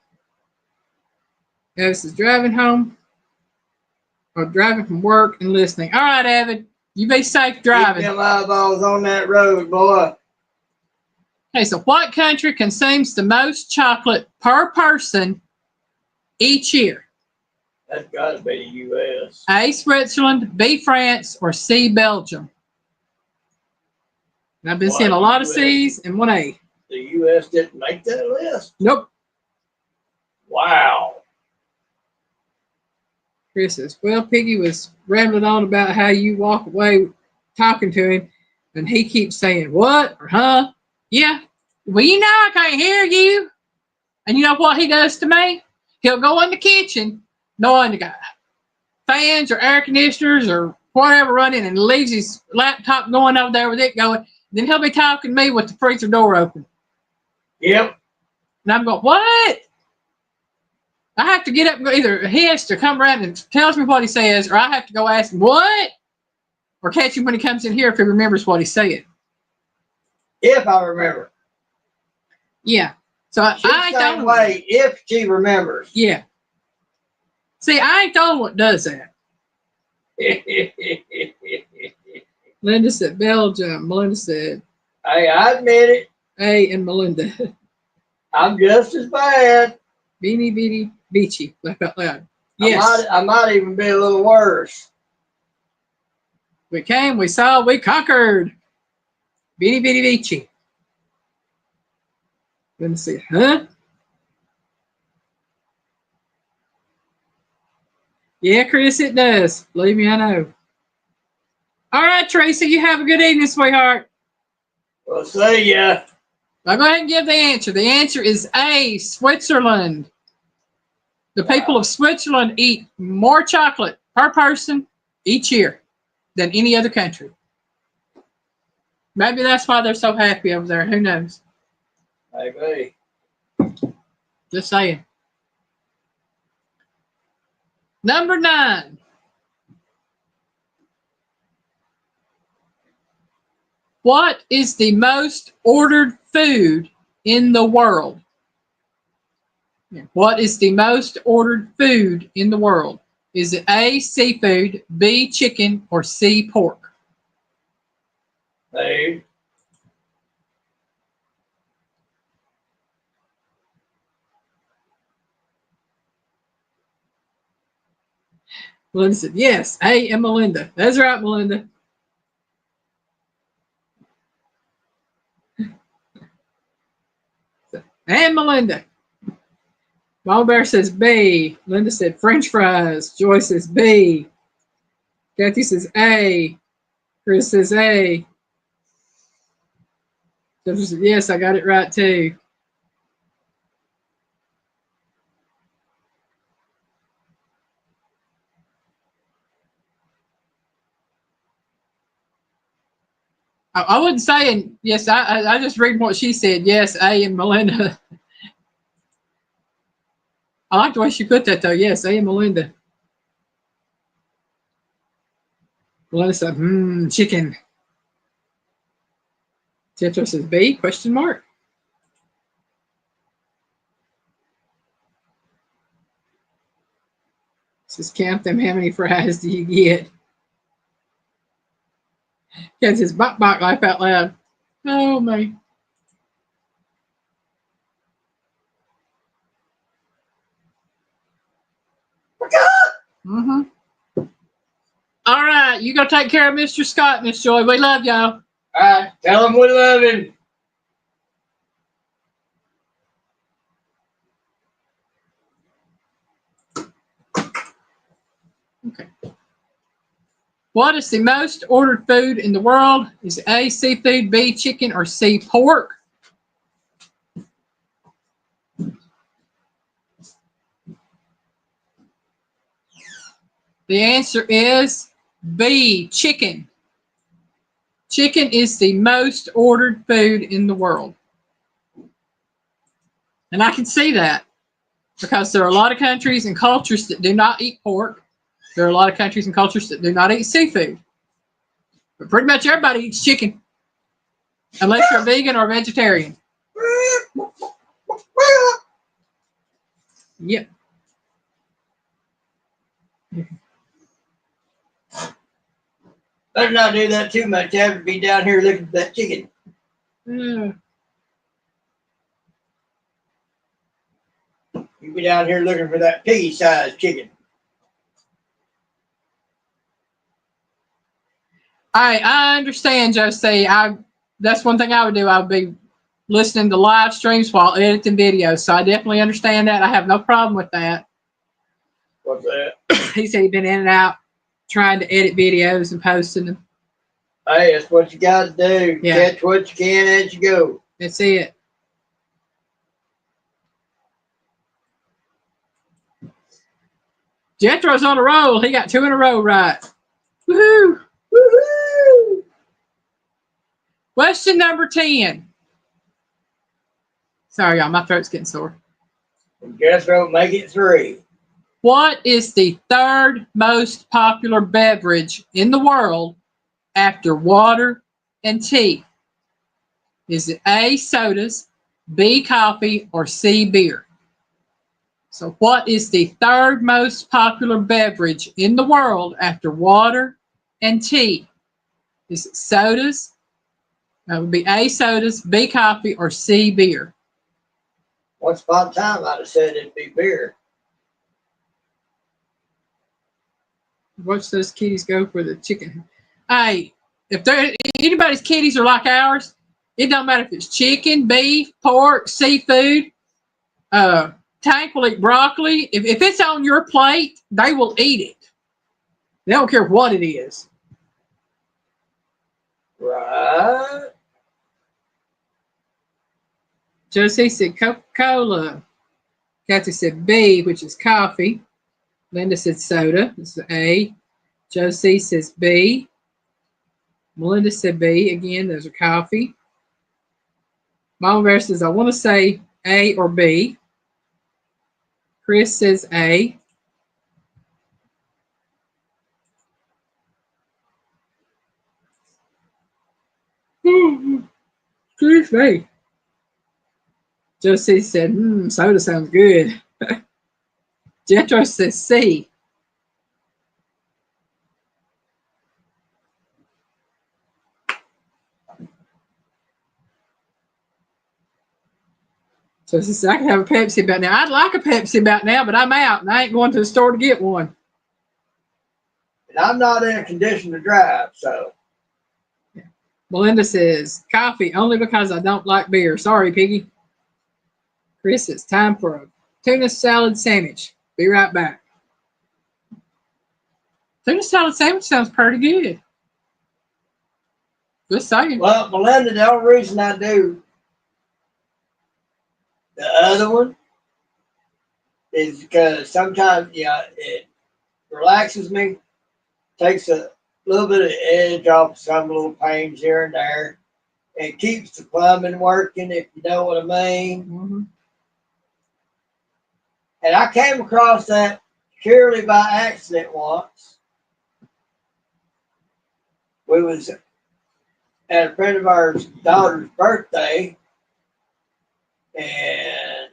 This is driving home or driving from work and listening. All right, Evan, you be safe driving. Keep them eyeballs on that road, boy. Okay, so what country consumes the most chocolate per person each year? That's got to be the U.S. A, Switzerland, B, France, or C, Belgium? And I've been seeing a lot of C's and one A. The U.S. didn't make that list? Nope. Wow. Chris says, well, Piggy was rambling on about how you walk away talking to him, and he keeps saying, what, or huh? Yeah. Well, you know I can't hear you. And you know what he does to me? He'll go in the kitchen, knowing the guy, fans or air conditioners or whatever running, and leaves his laptop going over there with it going. Then he'll be talking to me with the freezer door open. Yep. And I'm going, what? I have to get up and go. Either he has to come around and tells me what he says, or I have to go ask him, what? Or catch him when he comes in here if he remembers what he said. If I remember. Yeah. So I ain't the only way if she remembers. Yeah. See, I ain't the only one that does that. Linda said Belgium. Melinda said. Hey, I admit it. A and Melinda. I'm just as bad. Beanie Beanie Beachy. Laugh out loud. Yes. I might even be a little worse. We came, we saw, we conquered. Beanie Beanie Beachy. Let me see. Huh? Yeah, Chris, it does. Believe me, I know. All right, Tracy, you have a good evening, sweetheart. Well, see ya. I'll go ahead and give the answer. The answer is A, Switzerland. The people of Switzerland eat more chocolate per person each year than any other country. Maybe that's why they're so happy over there. Who knows? Maybe. Just saying. Number 9. What is the most ordered food in the world? What is the most ordered food in the world? Is it A, seafood, B, chicken, or C, pork? Food. Melinda said, yes, A and Melinda. That's right, Melinda. And Melinda. Mama Bear says B. Linda said French fries. Joy says B. Kathy says A. Chris says A. Jennifer said, yes, I got it right too. I wasn't saying yes. I just read what she said. Yes, A and Melinda. I like the way she put that though. Yes, A and Melinda. Melinda said, chicken. Jennifer says B, question mark. Says count them. How many fries do you get? Ken says bok bok, laugh out loud. Oh my. Mm-hmm. All right, you go take care of Mr. Scott, Miss Joy. We love y'all. All right. Tell him we love him. Okay. What is the most ordered food in the world? Is it A, seafood, B, chicken, or C, pork? The answer is B, chicken. Chicken is the most ordered food in the world. And I can see that because there are a lot of countries and cultures that do not eat pork. There are a lot of countries and cultures that do not eat seafood. But pretty much everybody eats chicken, unless you're a vegan or a vegetarian. Yep. Better not do that too much. Have to be down here looking for that chicken. Mm. You be down here looking for that pea-sized chicken. I understand, Josie. That's one thing I would do. I would be listening to live streams while editing videos. So I definitely understand that. I have no problem with that. What's that? He said he'd been in and out trying to edit videos and posting them. Hey, that's what you got to do. Yeah. Catch what you can as you go. That's it. Jethro's on a roll. He got 2 in a row right. Woohoo! Woohoo! Question number 10. Sorry, y'all. My throat's getting sore. And Jethro, make it 3. What is the 3rd most popular beverage in the world after water and tea? Is it A, sodas, B, coffee, or C, beer? So what is the 3rd most popular beverage in the world after water and tea? Is it sodas? That would be A, sodas, B, coffee, or C, beer. Once upon a time, I'd have said it'd be beer. Watch those kitties go for the chicken. Hey, if anybody's kitties are like ours, it don't matter if it's chicken, beef, pork, seafood. Tank will eat broccoli. If it's on your plate, they will eat it. They don't care what it is. Right. Josie said Coca-Cola. Kathy said B, which is coffee. Linda said soda. This is A. Josie says B. Melinda said B. Again, those are coffee. Mama Bear says, I want to say A or B. Chris says A. Excuse me. Josie said, soda sounds good. Jetro says C. So she says, I can have a Pepsi about now. I'd like a Pepsi about now, but I'm out and I ain't going to the store to get one. And I'm not in a condition to drive, so. Yeah. Melinda says, coffee only because I don't like beer. Sorry, Piggy. Chris, it's time for a tuna salad sandwich. Be right back. Tuna salad sandwich sounds pretty good. Just saying. Well, Melinda, the only reason I do the other one is because sometimes, it relaxes me, takes a little bit of edge off some little pains here and there, and keeps the plumbing working, if you know what I mean. Mm-hmm. And I came across that purely by accident once. We was at a friend of ours' daughter's birthday, and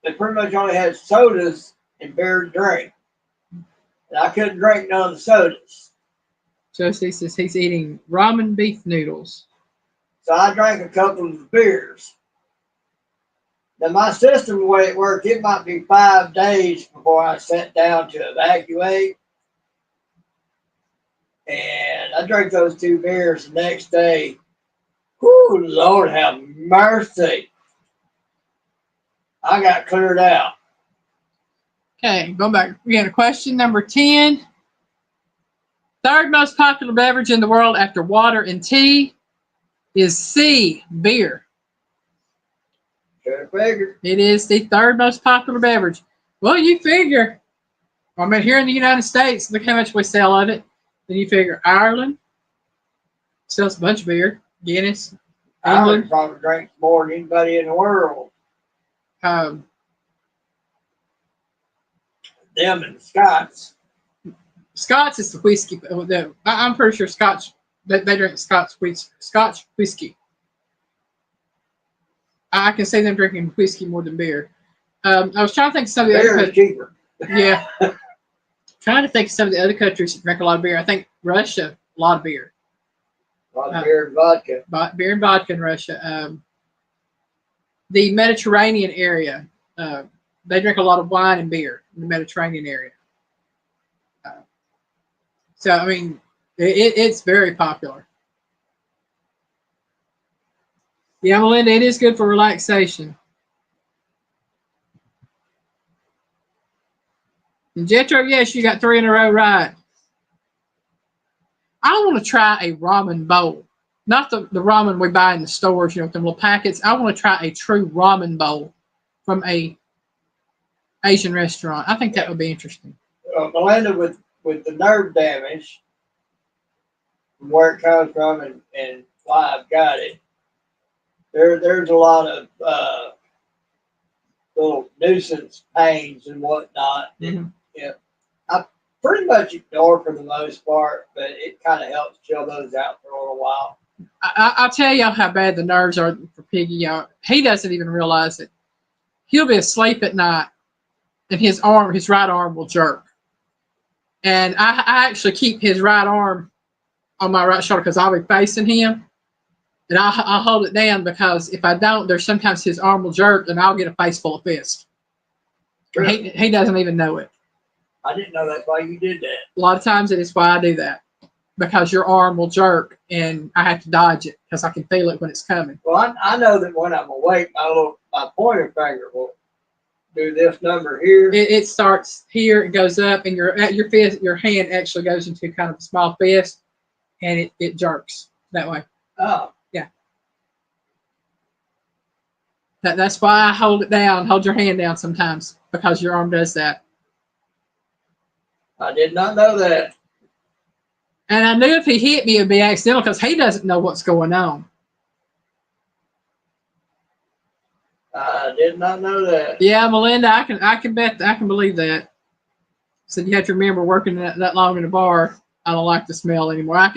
they pretty much only had sodas and beer to drink. And I couldn't drink none of the sodas. Josie says he's eating ramen beef noodles. So I drank a couple of the beers. Now my system, the way it worked, it might be 5 days before I sat down to evacuate. And I drank those 2 beers the next day. Whoo, Lord have mercy. I got cleared out. Okay, going back again to question number 10. Third most popular beverage in the world after water and tea is C, beer. Should have figured. It is the third most popular beverage. Well, you figure. I mean, here in the United States, look how much we sell of it. Then you figure Ireland sells a bunch of beer. Guinness. Ireland probably drinks more than anybody in the world. Um, Them and Scots. Scots is the whiskey. I'm pretty sure Scotch. They drink Scotch whiskey. I can see them drinking whiskey more than beer. I was trying to think of some of the Beer other is cheaper. Yeah. Trying to think of some of the other countries that drink a lot of beer. I think Russia, a lot of beer. A lot of beer and vodka. Beer and vodka in Russia. The Mediterranean area, they drink a lot of wine and beer in the Mediterranean area. So, I mean, it's very popular. Yeah, Melinda, it is good for relaxation. And Jetro, yes, you got 3 in a row right. I want to try a ramen bowl. Not the ramen we buy in the stores, with them little packets. I want to try a true ramen bowl from a Asian restaurant. I think that would be interesting. Melinda, with the nerve damage, from where it comes from and why I've got it, there's a lot of little nuisance pains and whatnot. Mm-hmm. I pretty much ignore for the most part, but it kind of helps chill those out for a little while. I'll tell y'all how bad the nerves are for Piggy. He doesn't even realize it. He'll be asleep at night, and his right arm will jerk. And I actually keep his right arm on my right shoulder because I'll be facing him, and I'll hold it down because if I don't, there's sometimes his arm will jerk, and I'll get a face full of fist. Really? He doesn't even know it. I didn't know that's why you did that. A lot of times it is why I do that. Because your arm will jerk and I have to dodge it because I can feel it when it's coming. Well, I know that when I'm awake, my pointer finger will do this number here. It starts here, it goes up, and your hand actually goes into kind of a small fist, and it jerks that way. Oh. Yeah. That's why I hold it down, hold your hand down sometimes, because your arm does that. I did not know that. And I knew if he hit me, it would be accidental because he doesn't know what's going on. I did not know that. Yeah, Melinda, I can bet, I can believe that. So you have to remember working that long in a bar. I don't like the smell anymore. I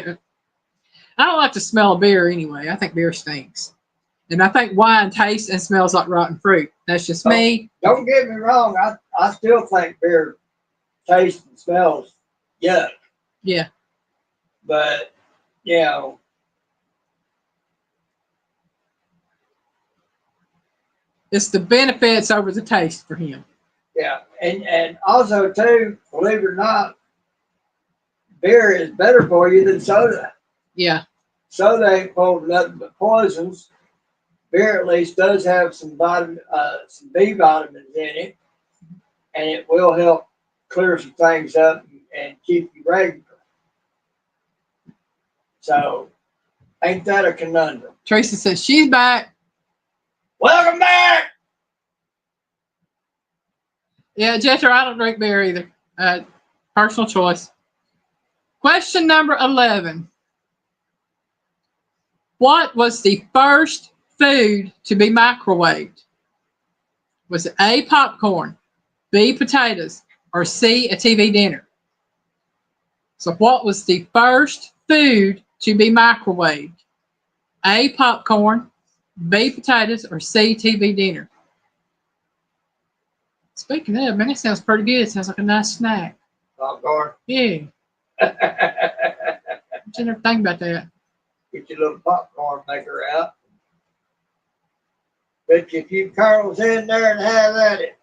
don't like the smell of beer anyway. I think beer stinks, and I think wine tastes and smells like rotten fruit. That's just me. Don't get me wrong. I still think beer tastes and smells yuck. Yeah. But you know, It's the benefits over the taste for him. yeah, and also too, believe it or not, beer is better for you than soda. Yeah. Soda ain't full of nothing but poisons. Beer at least does have some some B vitamins in it, and it will help clear some things up and keep you regular. So, ain't that a conundrum? Tracy says she's back. Welcome back. Yeah, Jethro, I don't drink beer either. Personal choice. Question number 11. What was the first food to be microwaved? Was it A, popcorn, B, potatoes, or C, a TV dinner? So what was the first food to be microwaved? A, popcorn, B, potatoes, or C, TV dinner? Speaking of, man, that sounds pretty good. It sounds like a nice snack. Popcorn. Yeah. I never think about that. Get your little popcorn maker out. Bet you a few kernels in there and have at it.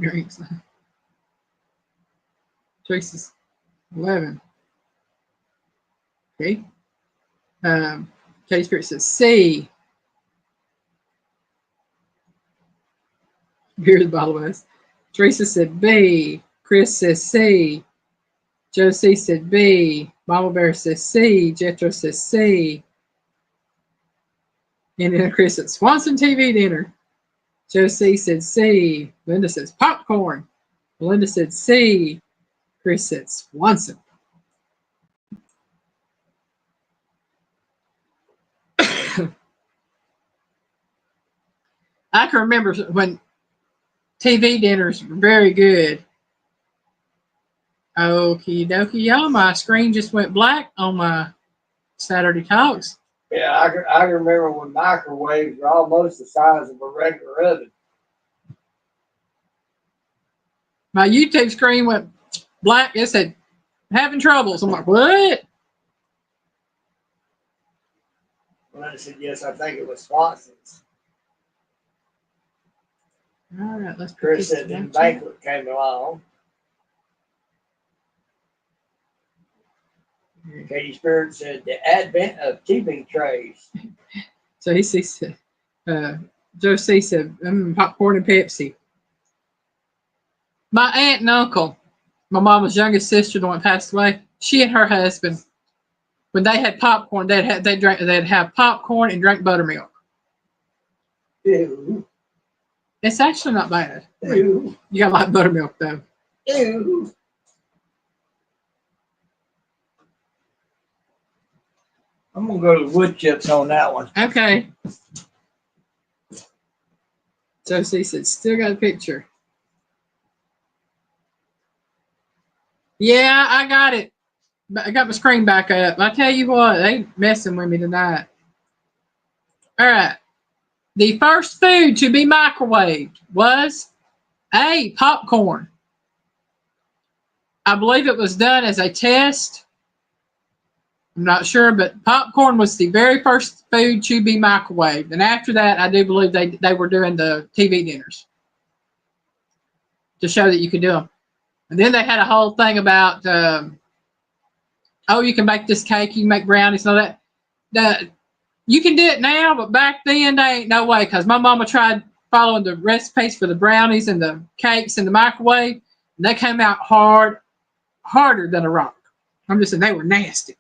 Drinks. Choices 11. Okay. Katie Spirit says C. Here's the bottle of us. Teresa said B. Chris says C. Josie said B. Mama Bear says C. Jethro says C. And then Chris said Swanson TV dinner. Josie said C. Linda says popcorn. Melinda said C. Chris said Swanson. I can remember when TV dinners were very good. Okie dokie, y'all. My screen just went black on my Saturday Talks. Yeah, I remember when microwaves were almost the size of a regular oven. My YouTube screen went black. It said, having troubles. I'm like, what? When I said yes, I think it was Swanson's. All right, let's put Chris this said then down. Banquet came along. Katie Spirit said the advent of TV trays. So he said, Joe C said, popcorn and Pepsi. My aunt and uncle, my mama's youngest sister, the one that passed away, she and her husband, when they had popcorn, they'd have popcorn and drink buttermilk. Ew. It's actually not bad. Ew. You gotta like buttermilk though. Ew. I'm gonna go to wood chips on that one. Okay. Josie said, still got a picture. Yeah, I got it. I got my screen back up. I tell you what, they messing with me tonight. All right. The first food to be microwaved was A, popcorn. I believe it was done as a test. I'm not sure, but popcorn was the very first food to be microwaved. And after that, I do believe they were doing the TV dinners to show that you could do them. And then they had a whole thing about, you can make this cake, you can make brownies and all that. You can do it now, but back then, there ain't no way, because my mama tried following the recipes for the brownies and the cakes in the microwave, and they came out harder than a rock. I'm just saying, they were nasty.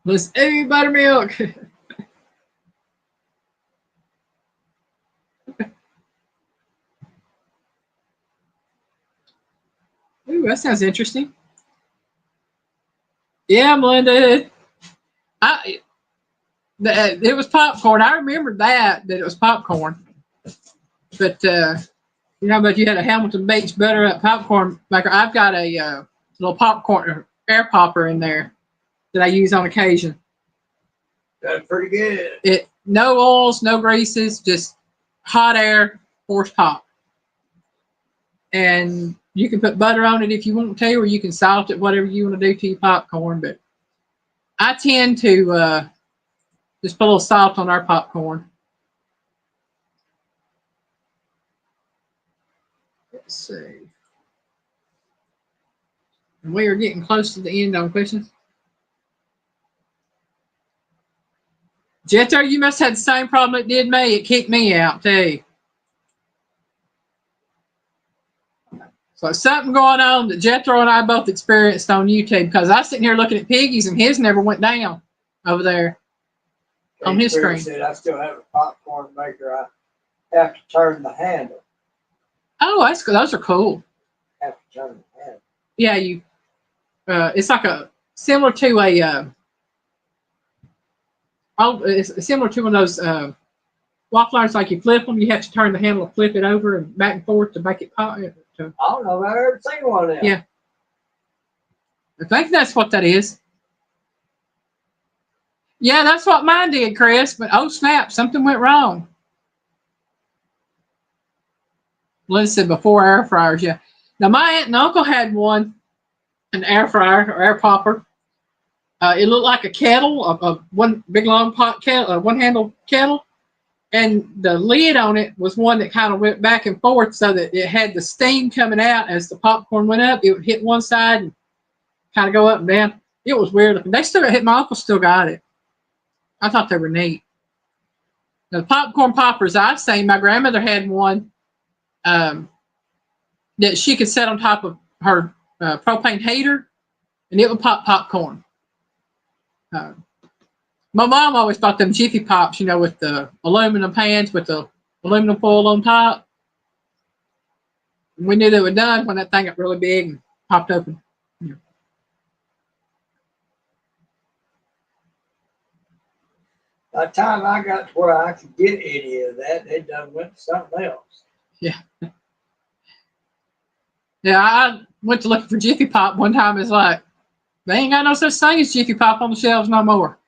Let's eat buttermilk. Ooh, that sounds interesting. Yeah, Melinda. I it was popcorn. I remember that it was popcorn. But but you had a Hamilton Bates butter up popcorn maker. I've got a little popcorn air popper in there that I use on occasion. That's pretty good. It no oils, no greases, just hot air, force pop. And you can put butter on it if you want to, or you can salt it, whatever you want to do to your popcorn. But I tend to just put a little salt on our popcorn. Let's see. And we are getting close to the end on questions. Jetto, you must have had the same problem it did me. It kicked me out too. So something going on that Jethro and I both experienced on YouTube because I was sitting here looking at Piggy's and his never went down over there on his screen. Said I still have a popcorn maker. I have to turn the handle. Oh, that's good. Those are cool. I have to turn the handle. Yeah, you. It's like a similar to a. It's similar to one of those waffle irons. Like you flip them, you have to turn the handle, flip it over and back and forth to make it pop. I don't know if I've ever seen one of them. Yeah, I think that's what that is. Yeah, that's what mine did, Chris. But oh snap, something went wrong. Listen, before air fryers, yeah. Now my aunt and uncle had one, an air fryer or air popper. It looked like a kettle, a one big long pot kettle, a one handle kettle, and the lid on it was one that kind of went back and forth so that it had the steam coming out as the popcorn went up. It would hit one side and kind of go up and down. It was weird looking. They still hit. My uncle still got it. I thought they were neat. The popcorn poppers I've seen, my grandmother had one that she could set on top of her propane heater, and it would pop popcorn. Uh, my mom always bought them Jiffy Pops, with the aluminum pans with the aluminum foil on top. And we knew they were done when that thing got really big and popped open. By the time I got to where I could get any of that, they done went to something else. Yeah. Yeah, I went to look for Jiffy Pop one time. It's like, they ain't got no such thing as Jiffy Pop on the shelves no more.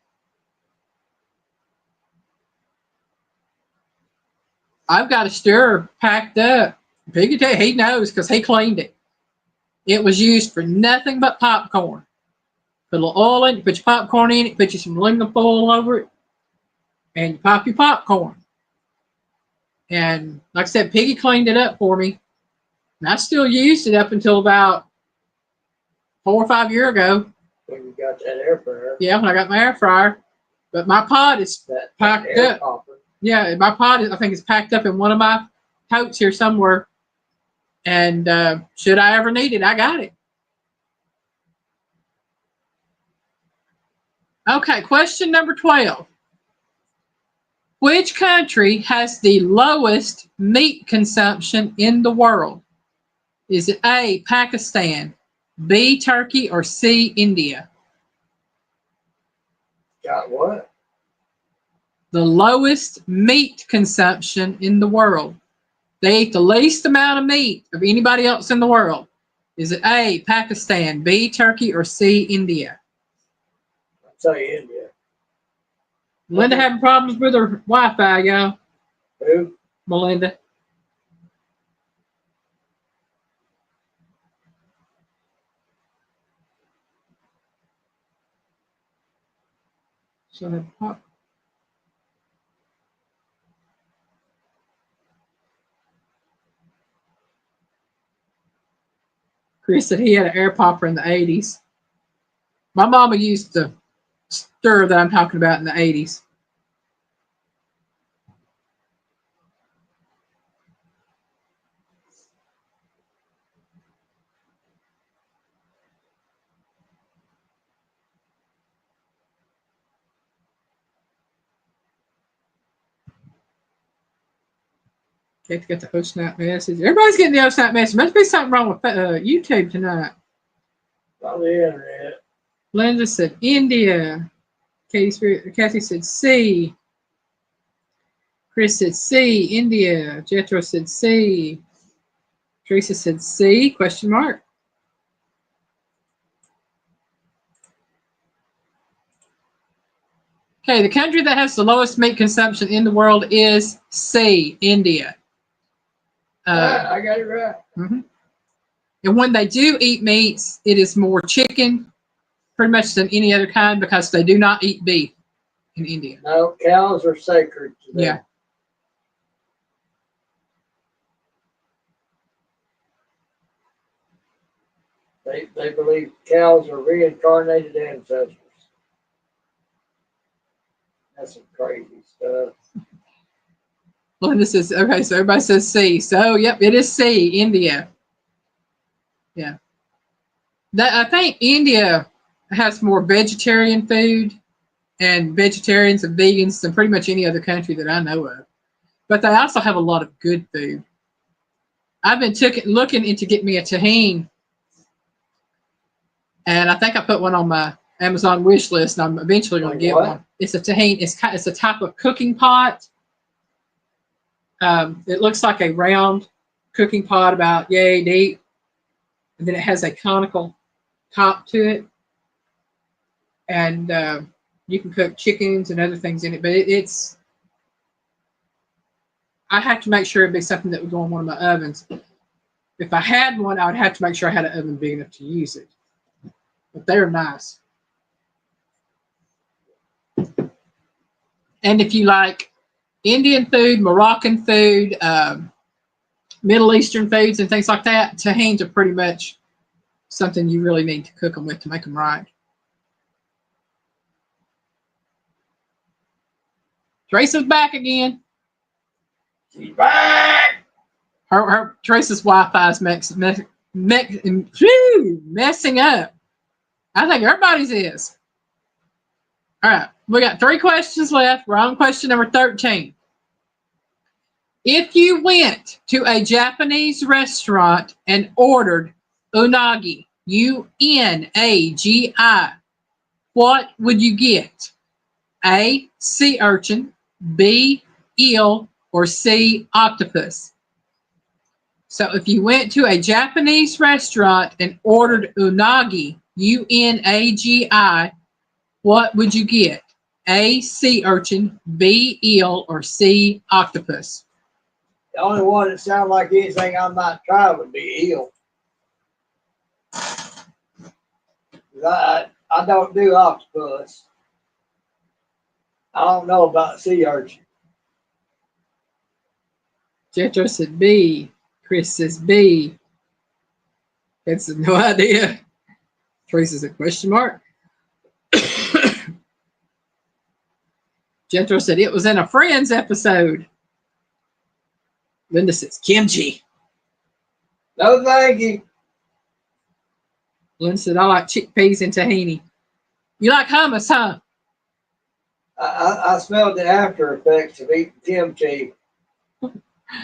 I've got a stirrer packed up. Piggy, he knows because he cleaned it. It was used for nothing but popcorn. Put a little oil in it, put your popcorn in it, put you some aluminum foil over it, and you pop your popcorn. And like I said, Piggy cleaned it up for me. And I still used it up until about 4 or 5 years ago. When you got that air fryer. Yeah, when I got my air fryer. But my pot is packed up. Popper. Yeah, my pot I think is packed up in one of my totes here somewhere. And should I ever need it, I got it. Okay, question number 12. Which country has the lowest meat consumption in the world? Is it A, Pakistan, B, Turkey, or C, India? Got what? The lowest meat consumption in the world. They eat the least amount of meat of anybody else in the world. Is it A, Pakistan, B, Turkey, or C, India? I'll tell you India. Melinda having problems with her Wi-Fi, y'all. Who? Melinda. So Chris said he had an air popper in the 80s. My mama used the stir that I'm talking about in the 80s. Kate got the oh snap message. Everybody's getting the oh snap message. Must be something wrong with YouTube tonight. On the internet. Linda said India. Kathy said C. Chris said C. India. Jethro said C. Teresa said C, question mark. Okay, the country that has the lowest meat consumption in the world is C, India. I got it right. Mm-hmm. And when they do eat meats, it is more chicken, pretty much than any other kind, because they do not eat beef in India. No, cows are sacred to them. Yeah. They believe cows are reincarnated ancestors. That's some crazy stuff. Linda says, okay, so everybody says C. So, yep, it is C, India. Yeah. I think India has more vegetarian food and vegetarians and vegans than pretty much any other country that I know of. But they also have a lot of good food. I've been looking into getting me a tahine, and I think I put one on my Amazon wish list, and I'm eventually going to get one. It's a tahine. It's a type of cooking pot. It looks like a round cooking pot about yay deep, and then it has a conical top to it, and you can cook chickens and other things in it. But it's I have to make sure it'd be something that would go in one of my ovens. If I had one, I would have to make sure I had an oven big enough to use it. But they're nice. And if you like Indian food, Moroccan food, Middle Eastern foods, and things like that, tahines are pretty much something you really need to cook them with to make them right. Teresa's back again. She's back. Her Teresa's Wi-Fi is messing up. I think everybody's is. All right, we got 3 questions left. We're on question number 13. If you went to a Japanese restaurant and ordered unagi, UNAGI, what would you get? A, sea urchin, B, eel, or C, octopus? So if you went to a Japanese restaurant and ordered unagi, UNAGI, what would you get? A, sea urchin, B, eel, or C, octopus? The only one that sounds like anything I might try would be eel. I don't do octopus. I don't know about sea urchin. Jethro said B. Chris says B. Ed said no idea. Teresa said question mark. Jethro said it was in a Friends episode. Linda says kimchi. No, thank you. Linda said I like chickpeas and tahini. You like hummus, huh? I smelled the after effects of eating kimchi.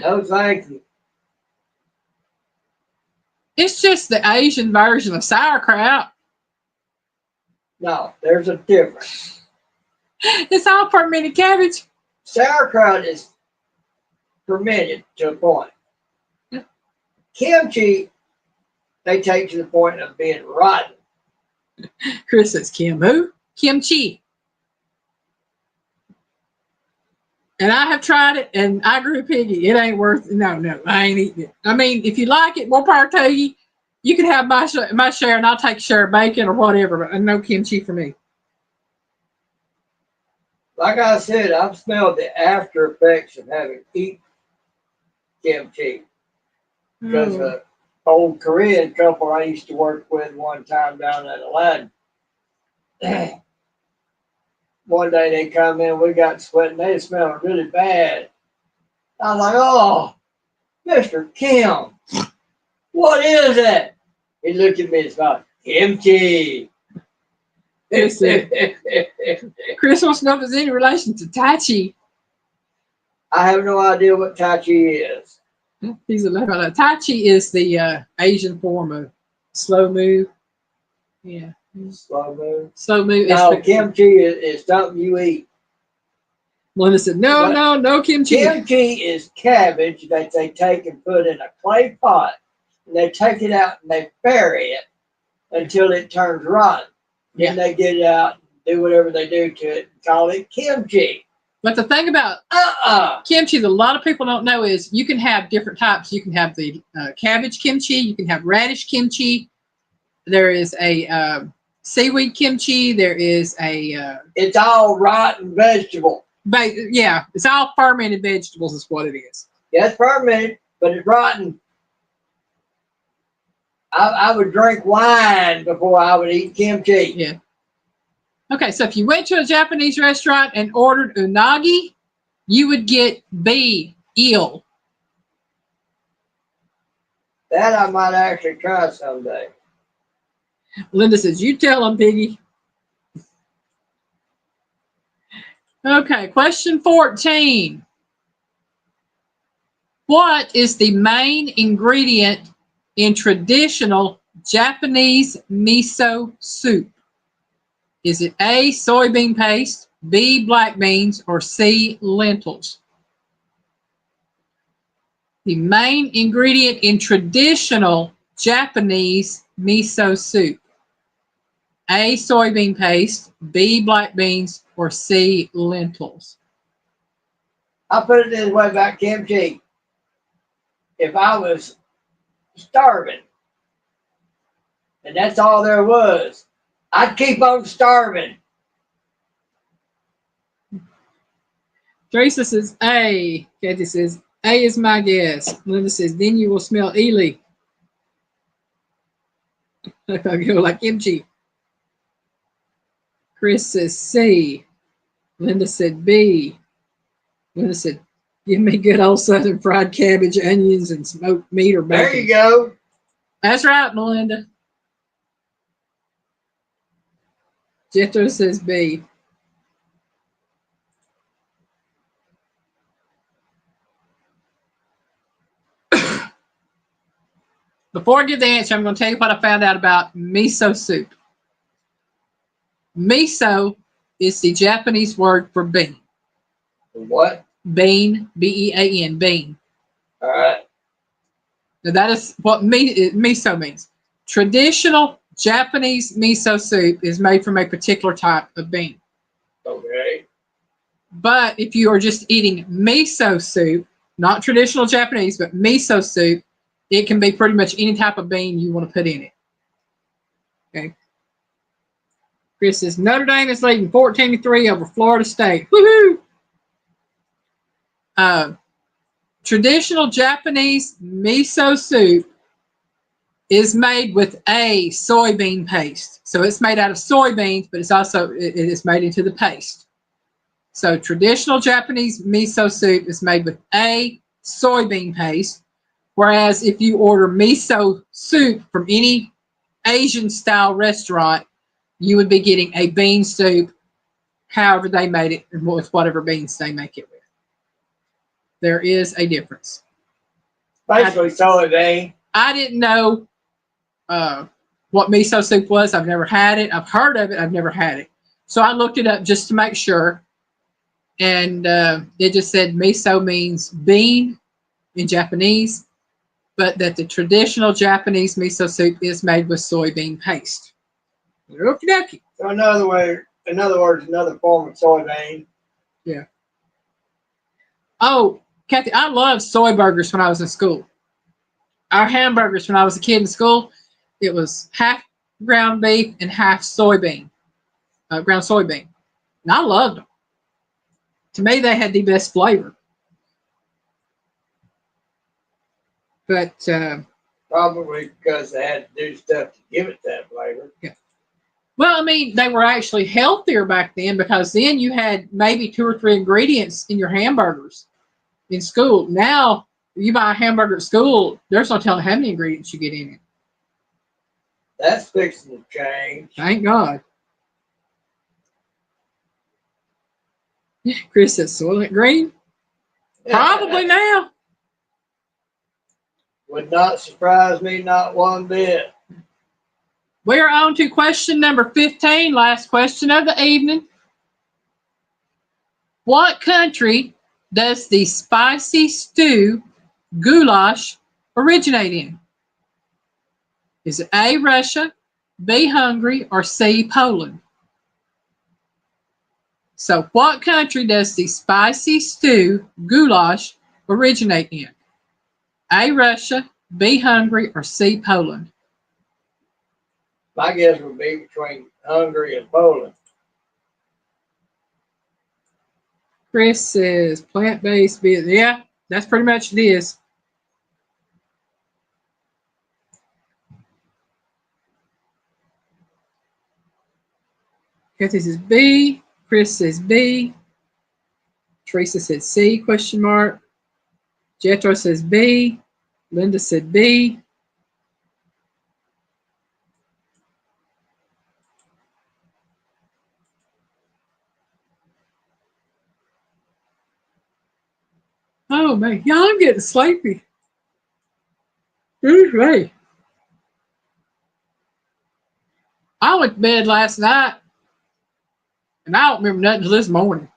No, thank you. It's just the Asian version of sauerkraut. No, there's a difference. It's all fermented cabbage. Sauerkraut is fermented to a point. Yeah. Kimchi, they take to the point of being rotten. Chris says Kim who? Kimchi. And I have tried it, and I grew piggy. It ain't worth. No, I ain't eating it. I mean, if you like it, more power to you. You can have my share, and I'll take a share of bacon or whatever. But no kimchi for me. Like I said, I've smelled the after effects of having eaten kimchi. Because an old Korean couple I used to work with one time down at Aladdin. One day they come in, we got sweating, they smelled really bad. I was like, oh, Mr. Kim, what is that? He looked at me and smiled, kimchi. Chris wants to know if there's any relation to Tai Chi. I have no idea what Tai Chi is. He's a Tai Chi is the Asian form of slow move. Yeah. Slow move. Slow move. No, kimchi is something you eat. Melinda said, no, no kimchi. Kimchi is cabbage that they take and put in a clay pot. And they take it out and they bury it until it turns rotten. Then they get it out and do whatever they do to it and call it kimchi. But the thing about kimchi that a lot of people don't know is you can have different types. You can have the cabbage kimchi. You can have radish kimchi. There is a seaweed kimchi. There is a... it's all rotten vegetable. But yeah, it's all fermented vegetables is what it is. Yeah, it's fermented, but it's rotten. I would drink wine before I would eat kimchi. Yeah. Okay, so if you went to a Japanese restaurant and ordered unagi, you would get eel. That I might actually try someday. Linda says, you tell them, Piggy. Okay, question 14. What is the main ingredient in traditional Japanese miso soup? Is it A, soybean paste, B, black beans, or C, lentils? The main ingredient in traditional Japanese miso soup. A, soybean paste, B, black beans, or C, lentils. I'll put it this way about kimchi. If I was starving, and that's all there was, I'd keep on starving. Teresa says A. Kathy says A is my guess. Linda says then you will smell eel. I go like kimchi. Chris says C. Linda said B. Linda said, give me good old southern fried cabbage, onions, and smoked meat or bacon. There you go. That's right, Melinda. Jethro says B. Before I give the answer, I'm going to tell you what I found out about miso soup. Miso is the Japanese word for bean. What? Bean, B-E-A-N, bean. All right. Now that is what miso means. Traditional Japanese miso soup is made from a particular type of bean. Okay. But if you are just eating miso soup, not traditional Japanese, but miso soup, it can be pretty much any type of bean you want to put in it. Okay. Chris says Notre Dame is leading 14-3 over Florida State. Woohoo! Traditional Japanese miso soup is made with a soybean paste. So it's made out of soybeans, but it's also it is made into the paste. So traditional Japanese miso soup is made with a soybean paste, whereas if you order miso soup from any Asian style restaurant, you would be getting a bean soup, however they made it, with whatever beans they make it with. There is a difference. Basically soybean. I didn't know what miso soup was. I've never had it. I've heard of it. I've never had it. So I looked it up just to make sure. And it just said miso means bean in Japanese, but that the traditional Japanese miso soup is made with soybean paste. Okie dokie. So in other words, another form of soybean. Yeah. Oh, Kathy, I loved soy burgers when I was in school. Our hamburgers when I was a kid in school, it was half ground beef and half soybean, ground soybean. And I loved them. To me, they had the best flavor. But probably because they had to do stuff to give it that flavor. Yeah. Well, I mean, they were actually healthier back then because then you had maybe 2 or 3 ingredients in your hamburgers in school. Now, you buy a hamburger at school, there's no telling how many ingredients you get in it. That's fixing to change. Thank God. Chris says, Soylent Green? Probably now. Would not surprise me, not one bit. We're on to question number 15, last question of the evening. What country does the spicy stew goulash originate in? Is it A, Russia, B, Hungary, or C, Poland? So what country does the spicy stew goulash originate in? A, Russia, B, Hungary, or C, Poland? My guess would be between Hungary and Poland. Chris says plant-based business. Yeah, that's pretty much it is. Kathy says B. Chris says B. Teresa said C, question mark. Jetro says B. Linda said B. Oh, man. Y'all, I'm getting sleepy. Right. I went to bed last night, and I don't remember nothing till this morning.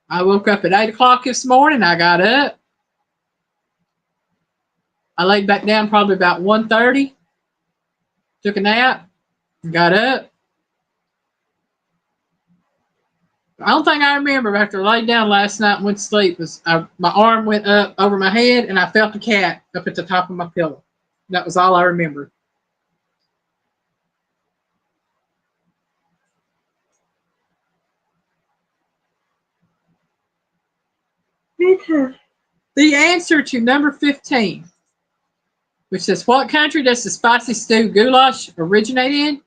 I woke up at 8 o'clock this morning. I got up. I laid back down probably about 1:30. Took a nap. Got up. The only thing I remember after I laid down last night and went to sleep was my arm went up over my head, and I felt a cat up at the top of my pillow. That was all I remember. Okay. The answer to number 15, which says, what country does the spicy stew goulash originate in?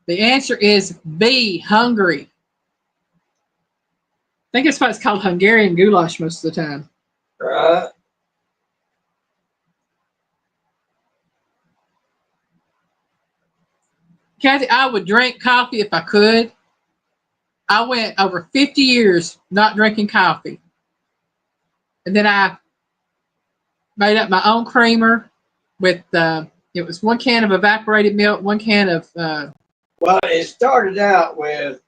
The answer is B, Hungary. I think it's why it's called Hungarian goulash most of the time. Right. Kathy, I would drink coffee if I could. I went over 50 years not drinking coffee. And then I made up my own creamer with, it was 1 can of evaporated milk, 1 can of... Well, it started out with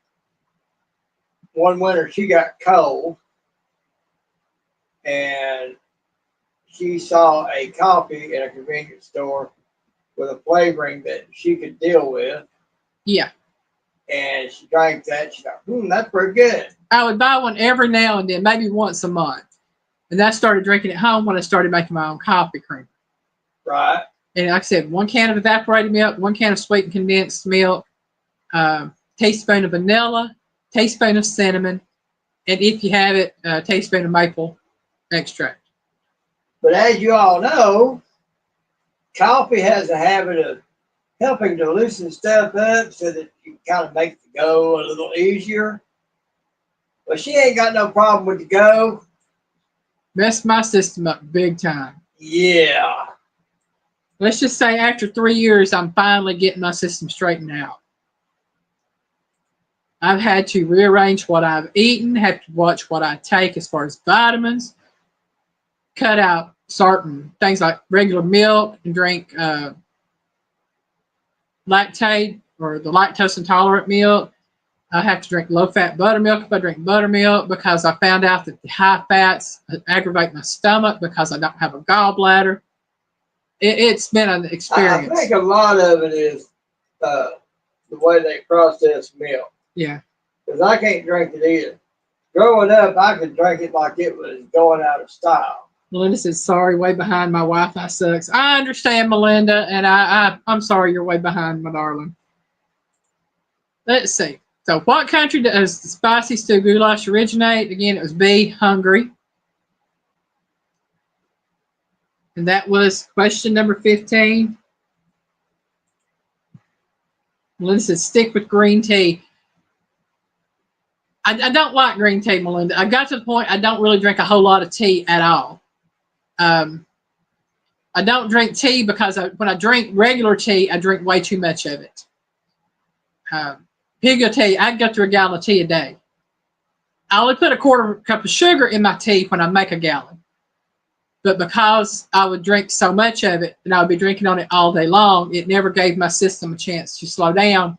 one winter she got cold, and she saw a coffee in a convenience store with a flavoring that she could deal with. Yeah. And she drank that. She thought, that's pretty good. I would buy one every now and then, maybe once a month. And I started drinking at home when I started making my own coffee cream. Right. And like I said, 1 can of evaporated milk, 1 can of sweetened condensed milk, teaspoon of vanilla, teaspoon of cinnamon, and if you have it, a teaspoon of maple extract. But as you all know, coffee has a habit of helping to loosen stuff up so that you kind of make it go a little easier. But she ain't got no problem with the go. Messed my system up big time. Yeah. Let's just say after 3 years, I'm finally getting my system straightened out. I've had to rearrange what I've eaten, have to watch what I take as far as vitamins, cut out certain things like regular milk and drink lactate or the lactose intolerant milk. I have to drink low-fat buttermilk if I drink buttermilk because I found out that the high fats aggravate my stomach because I don't have a gallbladder. It's been an experience. I think a lot of it is the way they process milk. Yeah. Because I can't drink it either. Growing up, I could drink it like it was going out of style. Melinda says, sorry, way behind. My Wi-Fi sucks. I understand, Melinda, and I'm sorry you're way behind, my darling. Let's see. So what country does the spicy stew goulash originate? Again, it was B, Hungary. And that was question number 15. Melinda says, stick with green tea. I don't like green tea, Melinda. I got to the point I don't really drink a whole lot of tea at all. I don't drink tea because when I drink regular tea, I drink way too much of it. Pig tea, I go through a gallon of tea a day. I only put a quarter cup of sugar in my tea when I make a gallon. But because I would drink so much of it and I would be drinking on it all day long, it never gave my system a chance to slow down,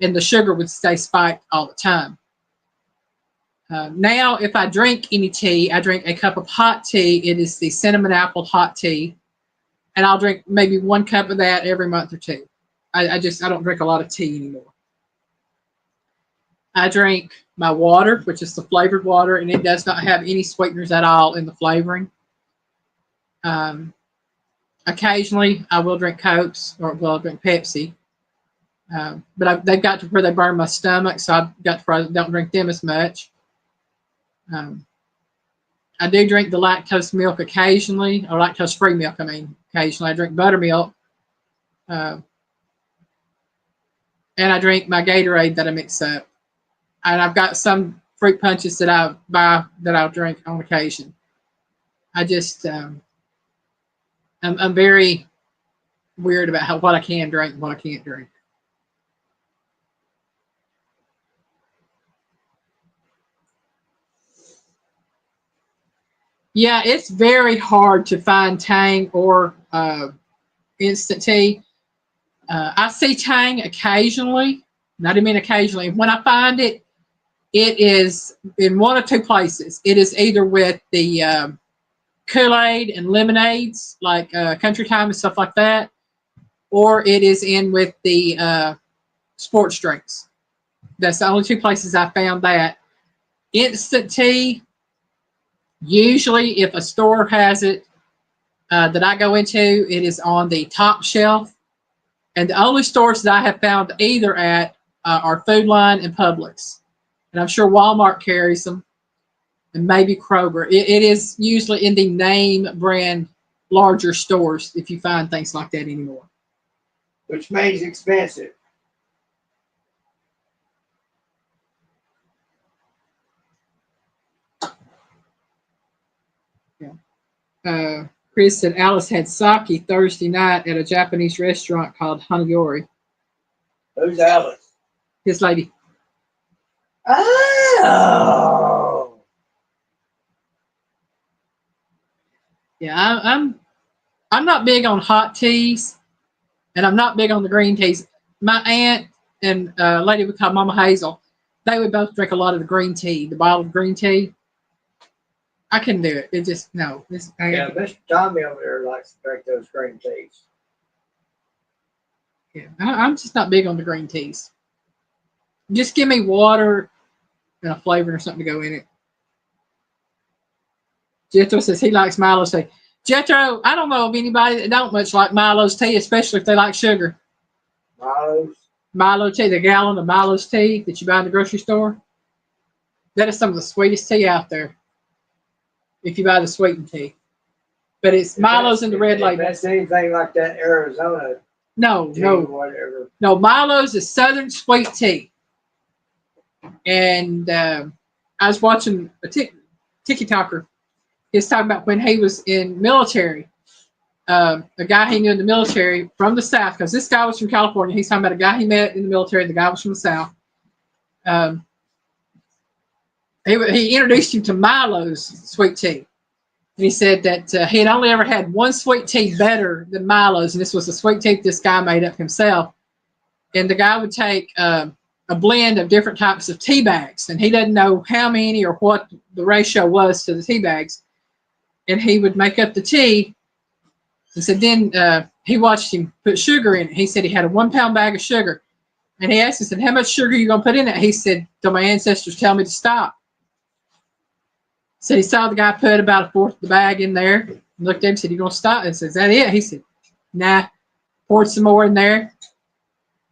and the sugar would stay spiked all the time. Now, if I drink any tea, I drink a cup of hot tea. It is the cinnamon apple hot tea, and I'll drink maybe 1 cup of that every month or two. I don't drink a lot of tea anymore. I drink my water, which is the flavored water, and it does not have any sweeteners at all in the flavoring. Occasionally, I will drink Cokes or I'll drink Pepsi, but they've got to where they burn my stomach, so I've got to where I don't drink them as much. I do drink the lactose milk occasionally, or lactose-free milk, occasionally. I drink buttermilk. And I drink my Gatorade that I mix up. And I've got some fruit punches that I buy that I'll drink on occasion. I just, I'm very weird about what I can drink and what I can't drink. Yeah, it's very hard to find Tang or instant tea. I see Tang occasionally, not even occasionally. When I find it, it is in one or two places. It is either with the Kool-Aid and lemonades, like Country Time and stuff like that, or it is in with the sports drinks. That's the only two places I found that. Instant tea, usually if a store has it that I go into, it is on the top shelf. And the only stores that I have found either at are Food Line and Publix. And I'm sure Walmart carries them, and maybe Kroger. It is usually in the name brand larger stores if you find things like that anymore. Which means expensive. Yeah. Chris said Alice had sake Thursday night at a Japanese restaurant called Hanayori. Who's Alice? His lady. Oh. Yeah, I'm not big on hot teas, and I'm not big on the green teas. My aunt and a lady we call Mama Hazel, they would both drink a lot of the green tea, the bottled green tea. I couldn't do it. It just, no. Yeah, Mr. Tommy over there likes to drink those green teas. Yeah, I'm just not big on the green teas. Just give me water and a flavor or something to go in it. Jethro says he likes Milo's tea. Jethro, I don't know of anybody that don't much like Milo's tea, especially if they like sugar. Milo tea, the gallon of Milo's tea that you buy in the grocery store. That is some of the sweetest tea out there. If you buy the sweetened tea. But it's Milo's in the red label. If that's anything like that Arizona No, tea no. or whatever. No, Milo's is Southern sweet tea. And I was watching a TikToker. He was talking about when he was in military. A guy he knew in the military from the South, because this guy was from California. He's talking about a guy he met in the military. The guy was from the South. He introduced him to Milo's sweet tea. And he said that he had only ever had one sweet tea better than Milo's, and this was the sweet tea this guy made up himself. And the guy would take a blend of different types of tea bags, and he doesn't know how many or what the ratio was to the tea bags. And he would make up the tea. And so then he watched him put sugar in it. He said he had a 1 pound bag of sugar. And he asked him, said, how much sugar are you going to put in it? He said, till my ancestors tell me to stop. So he saw the guy put about a fourth of the bag in there. And looked at him and said, you going to stop? And said, is that it? He said, nah. Poured some more in there.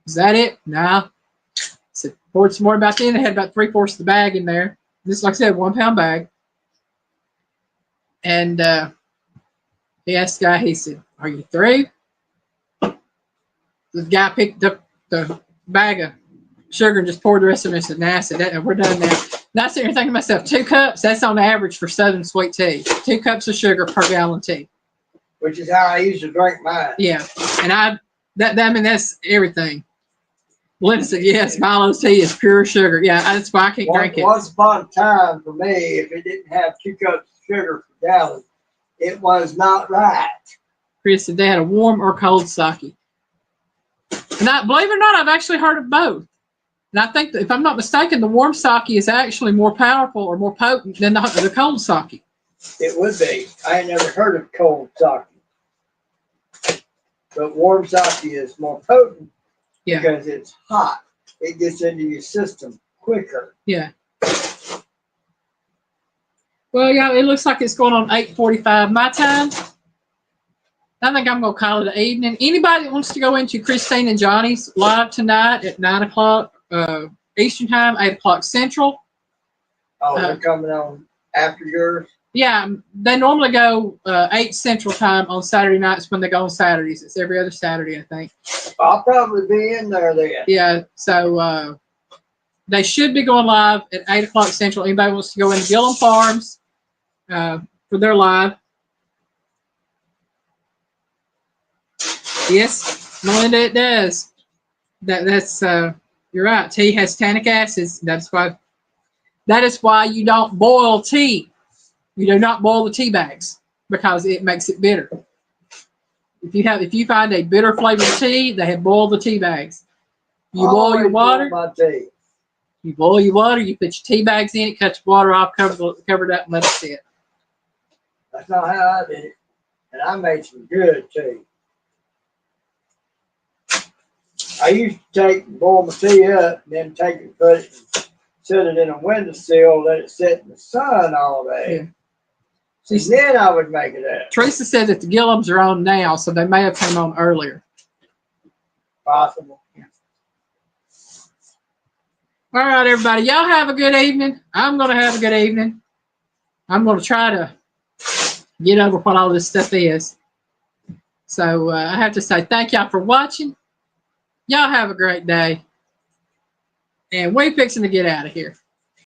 Is that it? Nah. Said, poured some more about then. They had about 3/4 of the bag in there. This, like I said, 1 pound bag. And he asked the guy, he said, are you through? The guy picked up the bag of sugar and just poured the rest of it and said, nah, I said, we're done now. And I sit here thinking to myself, 2 cups, that's on average for Southern sweet tea. 2 cups of sugar per gallon tea. Which is how I used to drink mine. Yeah. And that's everything. Linda said, yes, Milo's tea is pure sugar. Yeah, that's why I can't drink it. Once upon a time, for me, if it didn't have 2 cups of sugar per gallon, it was not right. Chris said they had a warm or cold sake. And believe it or not, I've actually heard of both. And I think that if I'm not mistaken, the warm sake is actually more powerful or more potent than the cold sake. It would be. I ain't never heard of cold sake. But warm sake is more potent because it's hot. It gets into your system quicker. Yeah. Well, yeah, it looks like it's going on 8:45 my time. I think I'm going to call it an evening. Anybody that wants to go into Christine and Johnny's live tonight at 9 o'clock Eastern time, 8 o'clock Central. Oh, they're coming on after yours? Yeah, they normally go 8 Central time on Saturday nights when they go on Saturdays. It's every other Saturday, I think. I'll probably be in there then. Yeah, so they should be going live at 8 o'clock Central. Anybody wants to go into Gillum Farms for their live. Yes, Melinda, it does. That's you're right. Tea has tannic acids. That is why you don't boil tea. You do not boil the tea bags because it makes it bitter. If you find a bitter flavored tea, they have boiled the tea bags. You boil your water. You boil your water. You put your tea bags in it, cut your water off, cover it up, and let it sit. That's not how I did it, and I made some good tea. I used to boil my tea up, and then take it, put it, and set it in a windowsill, let it sit in the sun all day. Yeah. And then I would make it up. Teresa said that the Gillums are on now, so they may have come on earlier. Possible. Yeah. All right, everybody. Y'all have a good evening. I'm going to have a good evening. I'm going to try to get over what all this stuff is. So I have to say thank y'all for watching. Y'all have a great day. And we're fixing to get out of here.